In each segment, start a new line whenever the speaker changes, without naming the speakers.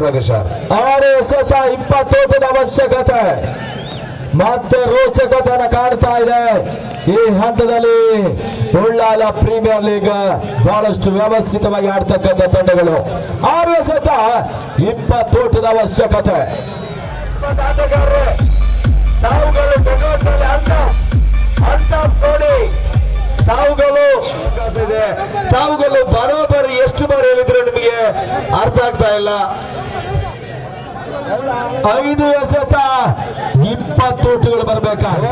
Doctor sir.
6 ಎಸೆತ 20 ಓಟದ ಅವಶ್ಯಕತೆ. ಮತ್ತೆ ರೋಚಕತನ ಕಾಣ್ತಾ ಇದೆ ಈ ಹಂತದಲ್ಲಿ. ಉಳ್ಳಾಲ ಪ್ರೀಮಿಯರ್ ಲೀಗ್ ಬಹಳಷ್ಟು ವ್ಯವಸ್ಥಿತವಾಗಿ ಆಡ್ತಕ್ಕಂಥ ತಂಡಗಳು. 6 ಎಸೆತ 20 ಓಟದ ಅವಶ್ಯಕತೆ.
ತಾವುಗಳು ಬರೋಬ್ಬರಿ ಎಷ್ಟು ಬಾರಿ ಹೇಳಿದ್ರು ನಿಮಗೆ ಅರ್ಥ ಆಗ್ತಾ ಇಲ್ಲ.
5 ಎಸೆತ 20 ಓಟಗಳು ಬರಬೇಕಾದ್ರೆ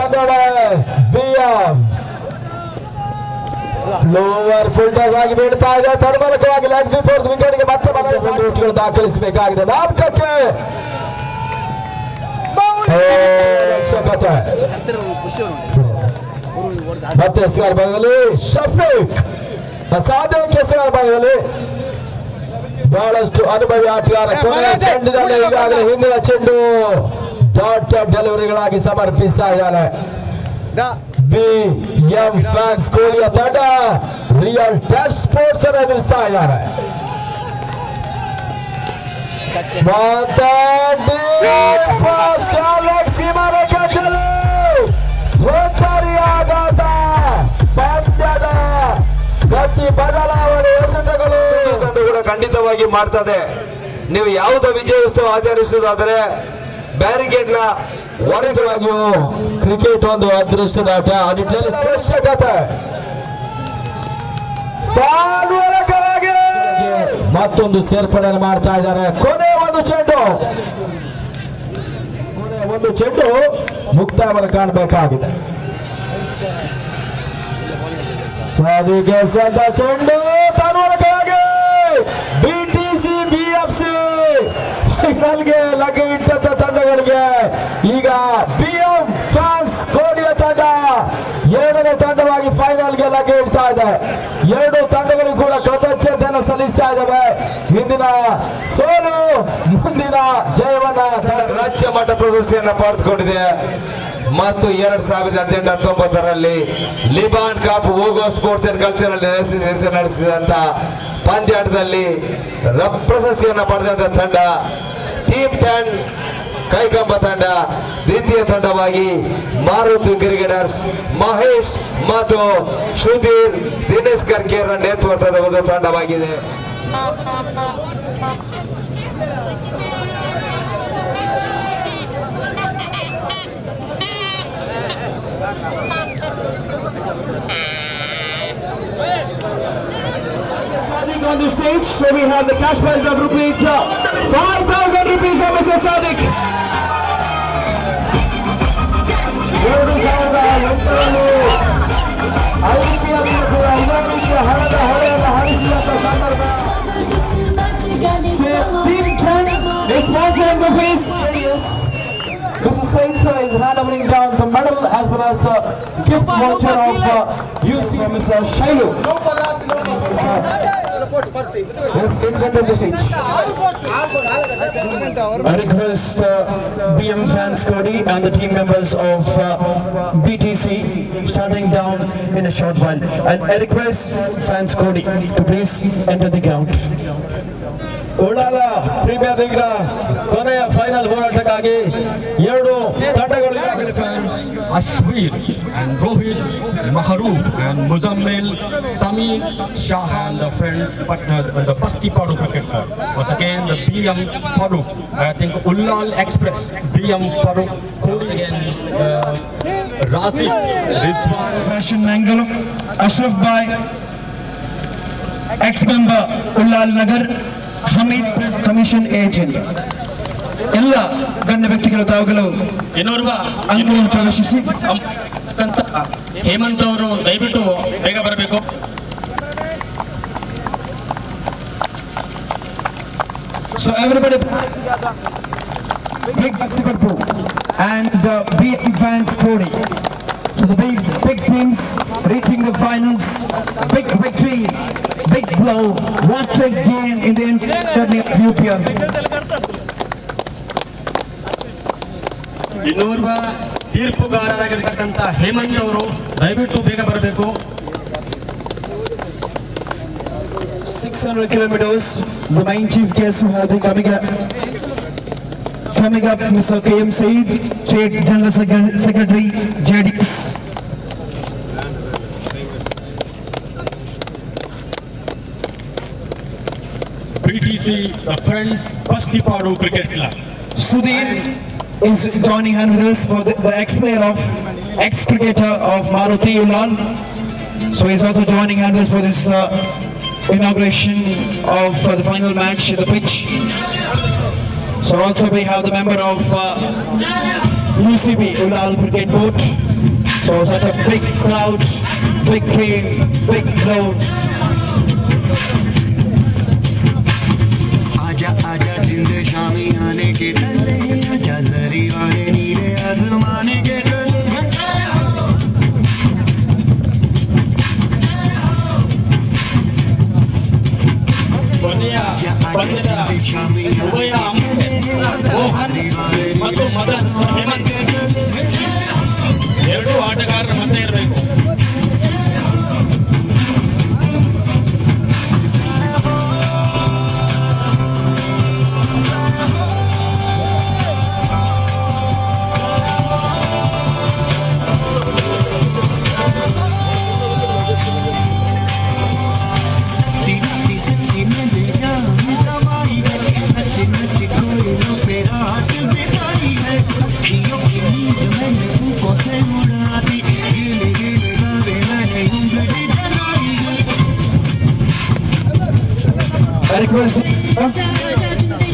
ಲೋವರ್ ಫುಲ್ಟಸ್ ಆಗಿ ಬೀಳ್ತಾ ಇದೆ. ತರ್ಮಲಕವಾಗಿ ಲೆಗ್ ಬಿಫೋರ್ ವಿಕೆಟ್ಗೆ ಮತ್ತೆ ಓಟಗಳು ದಾಖಲಿಸಬೇಕಾಗಿದೆ. 4ಕ್ಕೆ ಅವಶ್ಯಕತೆ. ಮತ್ತೆ ಎಸ್ಆರ್ ಭಾಗದಲ್ಲಿ ಶಫೀಕ್ ಅಸಾಧ್ಯ ಎಸ್ಆರ್ ಭಾಗದಲ್ಲಿ ಬಹಳಷ್ಟು ಅನುಭವಿ ಆಟಗಾರ. ಕೊನೆಯ ಚೆಂಡಿನಲ್ಲಿ ಈಗಾಗಲೇ ಹಿಂದಿನ ಚೆಂಡು ಡಾಟ್ ಡೆಲಿವರಿಗಳಾಗಿ ಸಮರ್ಪಿಸ್ತಾ ಇದ್ದಾರೆ. BM ಫ್ಯಾನ್ಸ್ ಕೋಹ್ಲಿಯ ತಂಡ ರಿಯಲ್ ಟೆಸ್ಟ್ ಸ್ಪೋರ್ಟ್ಸ್ ಅನ್ನು ಎದುರಿಸ್ತಾ ಇದ್ದಾರೆ. ಪಂದ್ಯದ ಗತಿ ಬದಲಾವಣೆ ಎಸೆತಗಳು
ತಂಡ ಕೂಡ ಖಂಡಿತವಾಗಿ ಮಾಡ್ತದೆ. ನೀವು ಯಾವುದೇ ವಿಜಯೋತ್ಸವ ಆಚರಿಸುವುದಾದರೆ ಬ್ಯಾರಿಕೇಡ್ ನ
ಹೊರತೊಳಗೂ ಕ್ರಿಕೆಟ್ ಒಂದು ಅದೃಷ್ಟದ ಆಟ. ನಿಟ್ಟಿನಲ್ಲಿ ಸ್ಪರ್ಶಕತೆ ಮತ್ತೊಂದು ಸೇರ್ಪಡೆಯನ್ನು ಮಾಡ್ತಾ ಇದ್ದಾರೆ. ಕೊನೆ ಒಂದು ಚೆಂಡು ಮುಕ್ತಾಯವನ್ನು ಕಾಣಬೇಕಾಗಿದೆ. ಸಾದಿಗೆ ಸಂದ ಚೆಂಡು ತನ್ನೊಳಗಾಗಿ BTC BFC ಫೈನಲ್ಗೆ ಲಗ್ಗೆ ಇಟ್ಟಂತ ತಂಡಗಳಿಗೆ ಈಗ BM ಫ್ಯಾನ್ಸ್ ಕೋಹ್ಲಿಯ ತಂಡ 2ನೇ ತಂಡವಾಗಿ ಫೈನಲ್ಗೆ ಲಗ್ಗೆ ಇಡ್ತಾ ಇದೆ. 2 ತಂಡಗಳು ಕೂಡ ಕೃತಜ್ಞತೆಯನ್ನು ಸಲ್ಲಿಸ್ತಾ ಇದ್ದಾವೆ. ಹಿಂದಿನ ಸೋಲು ಮುಂದಿನ ಜಯವನ್ನ
ರಾಜ್ಯ ಮಟ್ಟ ಪ್ರಶಸ್ತಿಯನ್ನು ಪಡೆದುಕೊಂಡಿದೆ. ಮತ್ತು 2018-19ರಲ್ಲಿ ಲಿಬಾನ್ ಕಪ್ ಹೋಗೋ ಸ್ಪೋರ್ಟ್ಸ್ ಅಂಡ್ ಕಲ್ಚರಲ್ ನಡೆಸಿದಂತ ಪಂದ್ಯಾಟದಲ್ಲಿ ಪ್ರಶಸ್ತಿಯನ್ನು ಪಡೆದಂತ ತಂಡ ಟೀಮ್ 10 ಕೈಕಂಬ ತಂಡ. ದ್ವಿತೀಯ ತಂಡವಾಗಿ ಮಾರುತಿ ಕ್ರಿಕೆಟರ್ಸ್ ಮಹೇಶ್ ಮತ್ತು ಸುಧೀರ್ ದಿನೇಶ್ ಕರ್ಕೇರ್ ನೇತೃತ್ವದ ಒಂದು ತಂಡವಾಗಿದೆ.
On the stage, so we have the cash prize of rupees 5,000 rupees for Mr. Sadiq. ಹಣದ ಹೊಳೆಯನ್ನು ಹರಿಸಿದಂತ ಸಂದರ್ಭ. Team 10 is sponsoring the quiz. Mr. Said sir is handing down the medal as well as gift voucher of UC Mr. Shailu.
I request BM fans Cody and the team members of BTC starting down in a short while, and I request fans Cody to please enter the ground.
Ullal premier league ನ ಕೊನೆಯ final ಹೋರಾಟಕ್ಕಾಗಿ 2 ತಂಡಗಳು
Ashwir and Rohit, Maharoof and Muzammil, Sami, Shah and the friends partners and the Basti Farooq cricket club. Once again the BM Farooq, I think Ullal Express, BM Farooq, once again Razik, Rizwan,
Fashion Mangal, Ashraf Bhai, ex-member Ullal Nagar, Hamid Press Commission agent. ಎಲ್ಲ ಗಣ್ಯ ವ್ಯಕ್ತಿಗಳು ತಾವುಗಳು ಅಂಕವನ್ನು ಪ್ರವೇಶಿಸಿ
ಹೇಮಂತ್ ಅವರು ದಯವಿಟ್ಟು ಬೇಗ ಬರಬೇಕು.
So everybody big and BM fans Cody. So the big teams reaching the finals, big victory, big blow. What a game in the Ethiopia.
ಇನ್ನೋರ್ವ ತೀರ್ಪುಗಾರರಾಗಿರ್ತಕ್ಕಂಥ Hemant ಅವರು ದಯವಿಟ್ಟು ಬೇಗ ಬರಬೇಕು.
6
600 kilometers. The main chief guest who has been coming up, Mr. K.M. Saeed, State General Secretary, JDS.
BTC, the Friends Pastipadu Cricket Club.
Sudhir is joining hand with us for the ex-player of, ex-cricketer of Maruti Ulan. So he's also joining hand with us for this inauguration of the final match at the pitch. So also we have the member of UCB Ulal Cricket Board. So such a big crowd, big game, big crowd.
आजा आजा जिंद शामी आने के डले आजा जरी वाले नीले आसमाने के डले शामी
ಮತ್ತು ಮದನ್ ಹೇಮಂತ್ ಎರಡೂ ಆಟಗಾರರ ಮಧ್ಯೆ ಇರಬೇಕು.
I request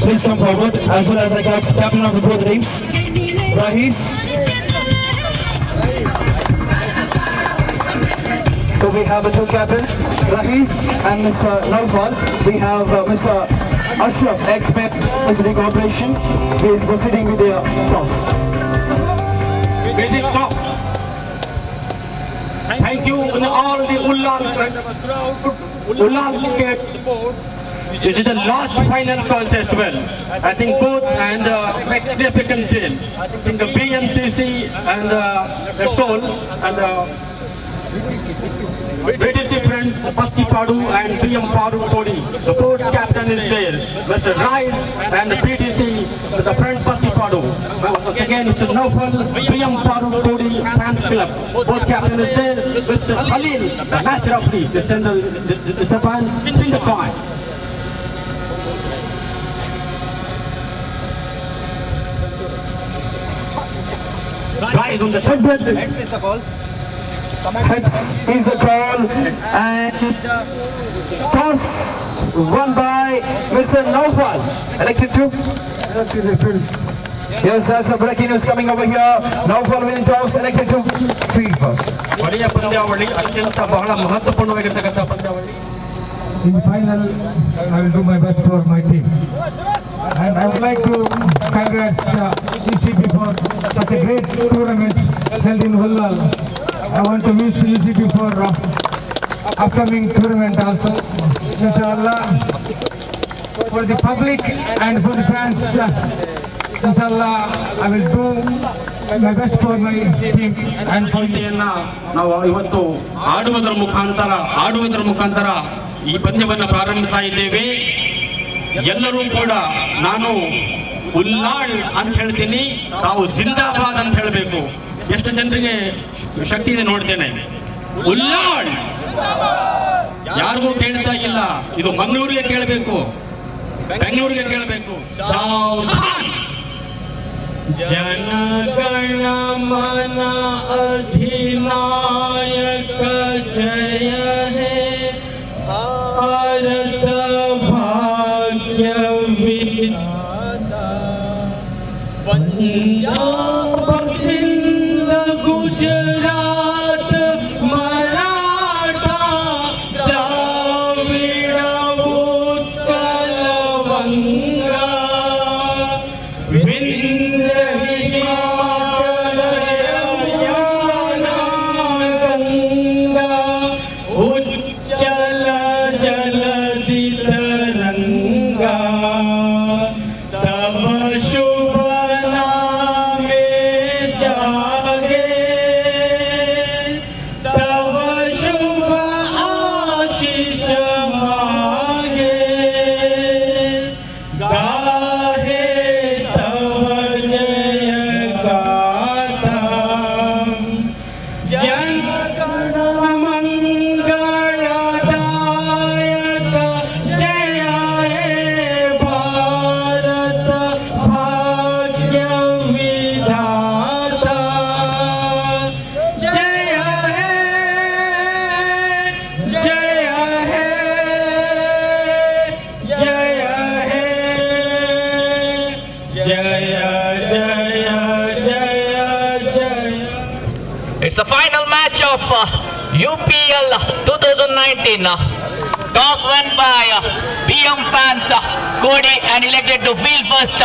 please come forward, as well as the captain of the both teams, Rahis. So we have the two captains, Rahis and Mr. Naufal. We have Mr. Ashraf, ex-Ministry Corporation. He is proceeding with the toss.
Basic stop. Thank you all the Ullan cricket. This is the last final contest. Well, I think both and significant deal. I think the BMTC and the Soul and the BTC Friends, Pastipadu and BM Padu Kodi. The board captain is there, Mr. Rise, and the BTC, the Friends Pastipadu. Once again, Mr. Naufal, BM Padu Kodi Fans Club. Both captain is there, Mr. Khalil, the match referee. They send the band, spin the coin. Rise on the third.
Heads is the call, and toss won by Mr. Naufal. Elected to? Yes, that's a breaking news coming over here. Naufal winning toss, elected to field pass.
ಒಳ್ಳೆಯ ಪಂದ್ಯಾವಳಿ ಅತ್ಯಂತ ಬಹಳ ಮಹತ್ವಪೂರ್ಣವಾಗಿರ್ತಕ್ಕಂಥ ಪಂದ್ಯಾವಳಿ.
In final, I will do my best for my team. And I would like to congratulate UCB for such a great tournament held in Ullal. I want to wish UCB for upcoming tournament also. Inshallah, for the public and for the fans, inshallah, I will do my best for my team and for the
ನಾವು ಇವತ್ತು ಆಡುವುದರ ಮುಖಾಂತರ ಈ ಪಂದ್ಯವನ್ನು ಪ್ರಾರಂಭಿಸ್ತಾ ಇದ್ದೇವೆ. ಎಲ್ಲರೂ ಕೂಡ ನಾನು ಉಲ್ಲಾಳ್ ಅಂತ ಹೇಳ್ತೀನಿ, ತಾವು ಜಿಂದಾಬಾದ್ ಅಂತ ಹೇಳಬೇಕು. ಎಷ್ಟು ಜನರಿಗೆ ಶಕ್ತಿ ಇದೆ ನೋಡ್ತೇನೆ. ಉಲ್ಲಾಳ್ ಯಾರಿಗೂ ಕೇಳ್ತಾ ಇಲ್ಲ, ಇದು ಮಂಗಳೂರಿಗೆ ಕೇಳಬೇಕು, ಬೆಂಗಳೂರಿಗೆ ಕೇಳಬೇಕು. ಜನಗಣ ಮನ ಅಧಿನಾಯಕ ಜಯ ಹೇ ಭಾರತ ಭಾಗ್ಯ ವಿಧಾತಾ ಪಂಜಾಬ ಸಿಂಧ ಗುಜರಾತ್ ಮರಾಠಾ ದ್ರಾವಿಡ ಉತ್ಕಲ ವಂಗ Vindhya Himachal Yamuna Ganga
UPL 2019 toss won by BM Fans Kodi and elected to field first.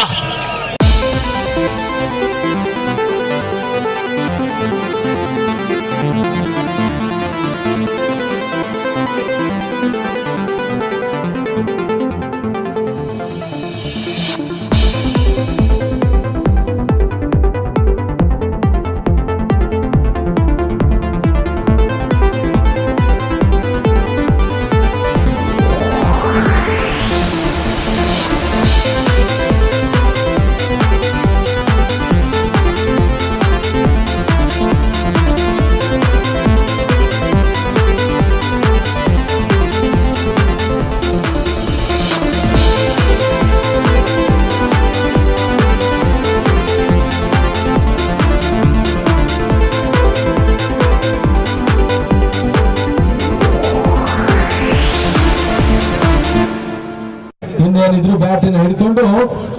ಇನ್ನೇನಿದ್ರು ಬ್ಯಾಟಿನ ಹಿಡ್ಕೊಂಡು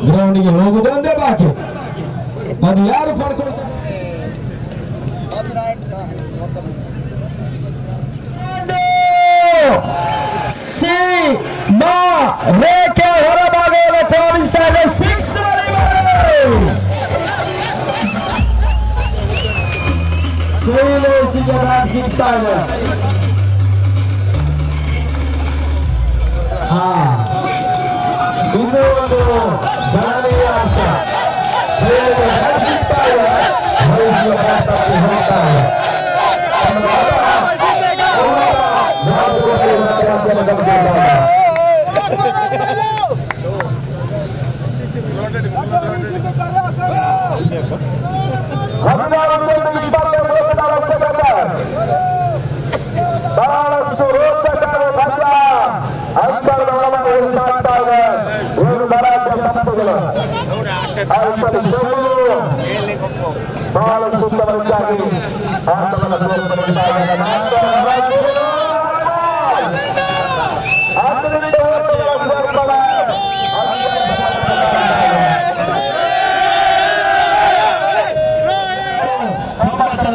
ಗ್ರೌಂಡಿಗೆ ಹೋಗುವುದೊಂದೇ ಬಾಕಿ. ಅದು ಯಾರು ಪಡ್ಕೊಳ್ತಾರೆ? ರೇಖೆ ಹೊರಭಾಗವನ್ನು ತೋರಿಸ್ತಾ ಇದೆ. 6 ಶೈಲೇಶಿಗೆ ಬ್ಯಾಟ್ ಸಿಗ್ತಾ ಇದೆ. ಇನ್ನೂ ಒಂದು ಗಣನೀಯ ಅಂಶ ಸಿಗ್ತಾ ಇದೆ. ಬಹಳಷ್ಟು ರೋಚಕ ಬಹಳ ಸೂಕ್ತವಾಗಿ ಆಟವನ್ನು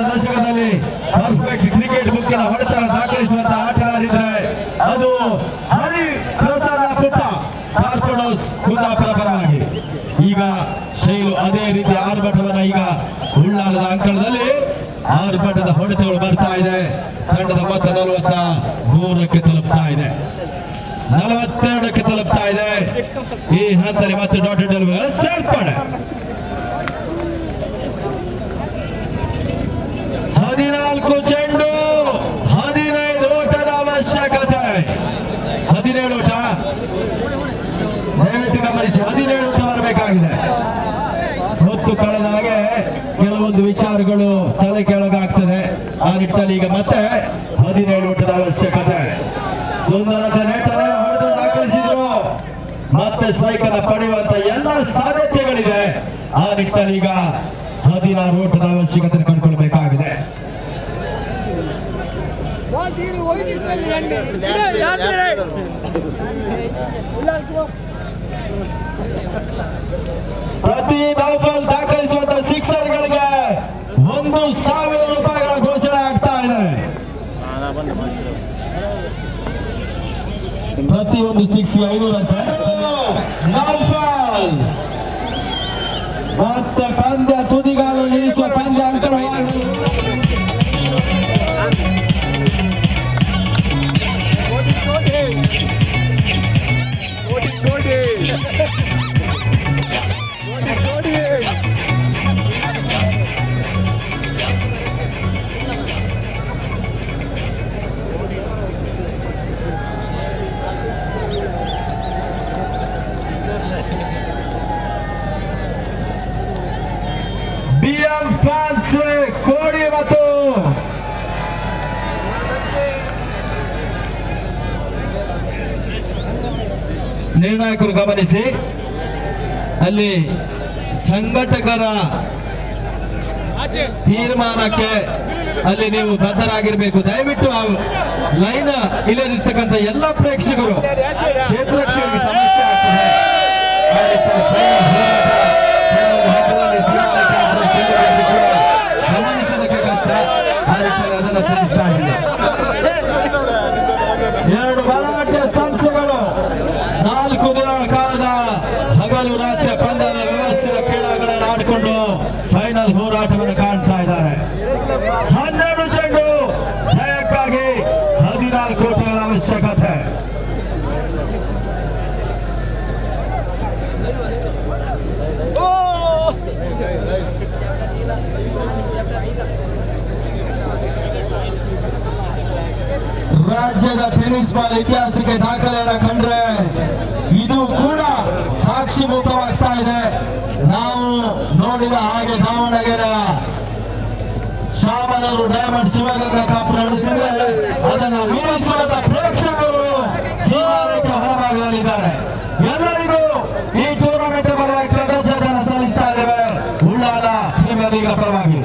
ದಶಕದಲ್ಲಿ ಪರ್ಫೆಕ್ಟ್ ಕ್ರಿಕೆಟ್ ಬುಕ್ಕಿನ ಹೊಡೆತನ ದಾಖಲಿಸುವಂತಹ ಆಟಗಾರಿದ್ರೆ ಅದು ಹರಿ ಪ್ರಸನ್ನ ಪುಟ್ಟ ಟಾರ್ಪಡೋಸ್ ಕುಂದಾಪುರ ಪರವಾಗಿ. ಈಗ ಶೈಲು ಅದೇ ರೀತಿ ಆರ್ಭಟವನ್ನ ಈಗ ಉಳ್ಳಾಲದ ಅಂಕಣದಲ್ಲಿ ಆರ್ಭಟದ ಹೊಡೆತಗಳು ಬರ್ತಾ ಇದೆ. ತಂಡದ ಮೊತ್ತ 43ಕ್ಕೆ ತಲುಪ್ತಾ ಇದೆ, 42ಕ್ಕೆ ತಲುಪ್ತಾ ಇದೆ. ಈ ಹಂತದಲ್ಲಿ ಮತ್ತೆ ಡಾಟೆಡ್ ಸೇರ್ಪಡೆ 14 ಚೆಂಡು 15 ಓಟದ ಅವಶ್ಯಕತೆ. 17 ಓಟ ದಯವಿಟ್ಟು ಗಮನಿಸಿ, 17 ಓಟ ಬರಬೇಕಾಗಿದೆ. ಹೊತ್ತು ಕಳೆದ ಹಾಗೆ ಕೆಲವೊಂದು ವಿಚಾರಗಳು ತಲೆ ಕೆಳಗಾಗ್ತದೆ. ಆ ನಿಟ್ಟಲ್ಲಿ ಈಗ ಮತ್ತೆ 17 ಓಟದ ಅವಶ್ಯಕತೆ. ಸುಂದರತೆ ನೇಟನ್ನು ಹೊಡೆದು ದಾಖಲಿಸಿದ್ರು. ಮತ್ತೆ ಸ್ಟ್ರೈಕ್ ಅನ್ನು ಪಡೆಯುವಂತ ಎಲ್ಲ ಸಾಧ್ಯತೆಗಳಿದೆ. ಆ ನಿಟ್ಟಲ್ಲಿ ಈಗ 16 ಓಟದ ಅವಶ್ಯಕತೆ ಕಂಡುಕೊಳ್ಬೇಕಾಗಿದೆ. ಪ್ರತಿ ಡೌಫಲ್ ದಾಖಲಿಸುವಂತ ಸಿಕ್ಸರ್ಗಳಿಗೆ 1,000 ರೂಪಾಯಿಗಳ ಘೋಷಣೆ ಆಗ್ತಾ ಇದೆ. ಪ್ರತಿ ಒಂದು 500 ಅಂತೆ. ಡೌಫಲ್ ಮತ್ತೆ ಪಂದ್ಯ ತುದಿಗಾಲು ನಿಲ್ಲಿಸುವ ಪಂದ್ಯ ಅಂಕಣವಾಗಿ BM Fans ಕೋಡಿ ಮತ್ತು ನಿರ್ಣಾಯಕರು ಗಮನಿಸಿ, ಅಲ್ಲಿ ಸಂಘಟಕರ ತೀರ್ಮಾನಕ್ಕೆ ಅಲ್ಲಿ ನೀವು ಬದ್ಧರಾಗಿರ್ಬೇಕು. ದಯವಿಟ್ಟು ಲೈನ್ ಇಲ್ಲದಿರ್ತಕ್ಕಂಥ ಎಲ್ಲ ಪ್ರೇಕ್ಷಕರು ಕ್ಷೇತ್ರಕ್ಷರಿಗೆ ಸಮಸ್ಯೆ ಆಗ್ತದೆ. ಗಮನಿಸೋದಕ್ಕೆ ಕಷ್ಟ, ಅದನ್ನು ತಿಳಿಸ್ತಾ ಇದ್ದೀನಿ. ರಾಜ್ಯದ ಟೆನ್ನಿಸ್ ಬಾಲ್ ಇತಿಹಾಸಕ್ಕೆ ದಾಖಲೆಯನ್ನು ಕಂಡ್ರೆ ಇದು ಕೂಡ ಸಾಕ್ಷಿಭೂತವಾಗ್ತಾ ಇದೆ. ನಾವು ನೋಡಿದ ಹಾಗೆ ದಾವಣಗೆರೆ ಶಾಮನೂರು ಡೈಮಂಡ್ ಶಿವಗಂಗಾ ಕಪ್ ನಡೆಸಿದ್ರೆ ಅದನ್ನು ಮೀರಿಸುವಂತ ಪ್ರೇಕ್ಷಕರು ಸೀಮಾರೇಖೆ ಹೊರಭಾಗದಲ್ಲಿದ್ದಾರೆ. ಎಲ್ಲರಿಗೂ ಈ ಟೂರ್ನಮೆಂಟ್ ಪರವಾಗಿ ಕೃತಜ್ಞತೆಯನ್ನು ಸಲ್ಲಿಸ್ತಾ ಇದ್ದೇವೆ. ಉಳ್ಳಾಲ ಪ್ರೀಮಿಯರ್ ಲೀಗ್ ಪರವಾಗಿ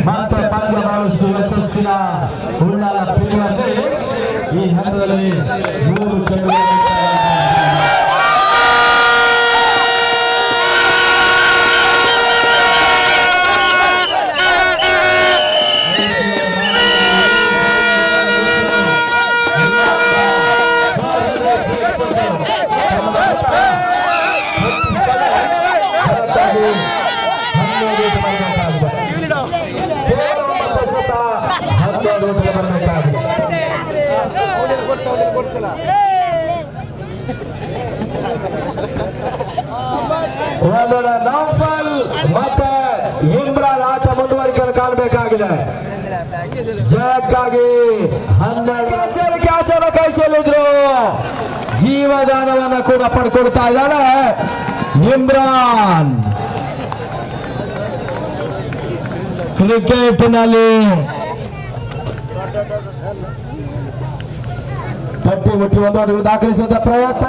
ಮತ್ತೆ ಪಂದ್ಯ ಬಹಳಷ್ಟು ಯಶಸ್ಸಿನ ಉಳ್ಳಾಲ ಪ್ರೀಮಿಯರ್ ಲೀಗ್ ಈ ಹಂತದಲ್ಲಿ 3 ಚೆಂಡು ನೌಫಲ್ ಮತ್ತೆ ಇಮ್ರಾನ್ ಆಟ ಮುಂದುವರಿಕೆಯನ್ನು ಕಾಣಬೇಕಾಗಿದೆ. ಜಯಕ್ಕಾಗಿ 12 ಆಚರಣೆ ಕೈ ಚೆಲ್ಲಿದ್ರು. ಜೀವದಾನವನ್ನ ಕೂಡ ಪಡ್ಕೊಳ್ತಾ ಇದ್ದಾನೆ ಇಮ್ರಾನ್. ಕ್ರಿಕೆಟ್ನಲ್ಲಿ ತಟ್ಟಿ ಮುಟ್ಟಿ ಒಂದು ದಾಖಲಿಸುವಂತ ಪ್ರಯತ್ನ.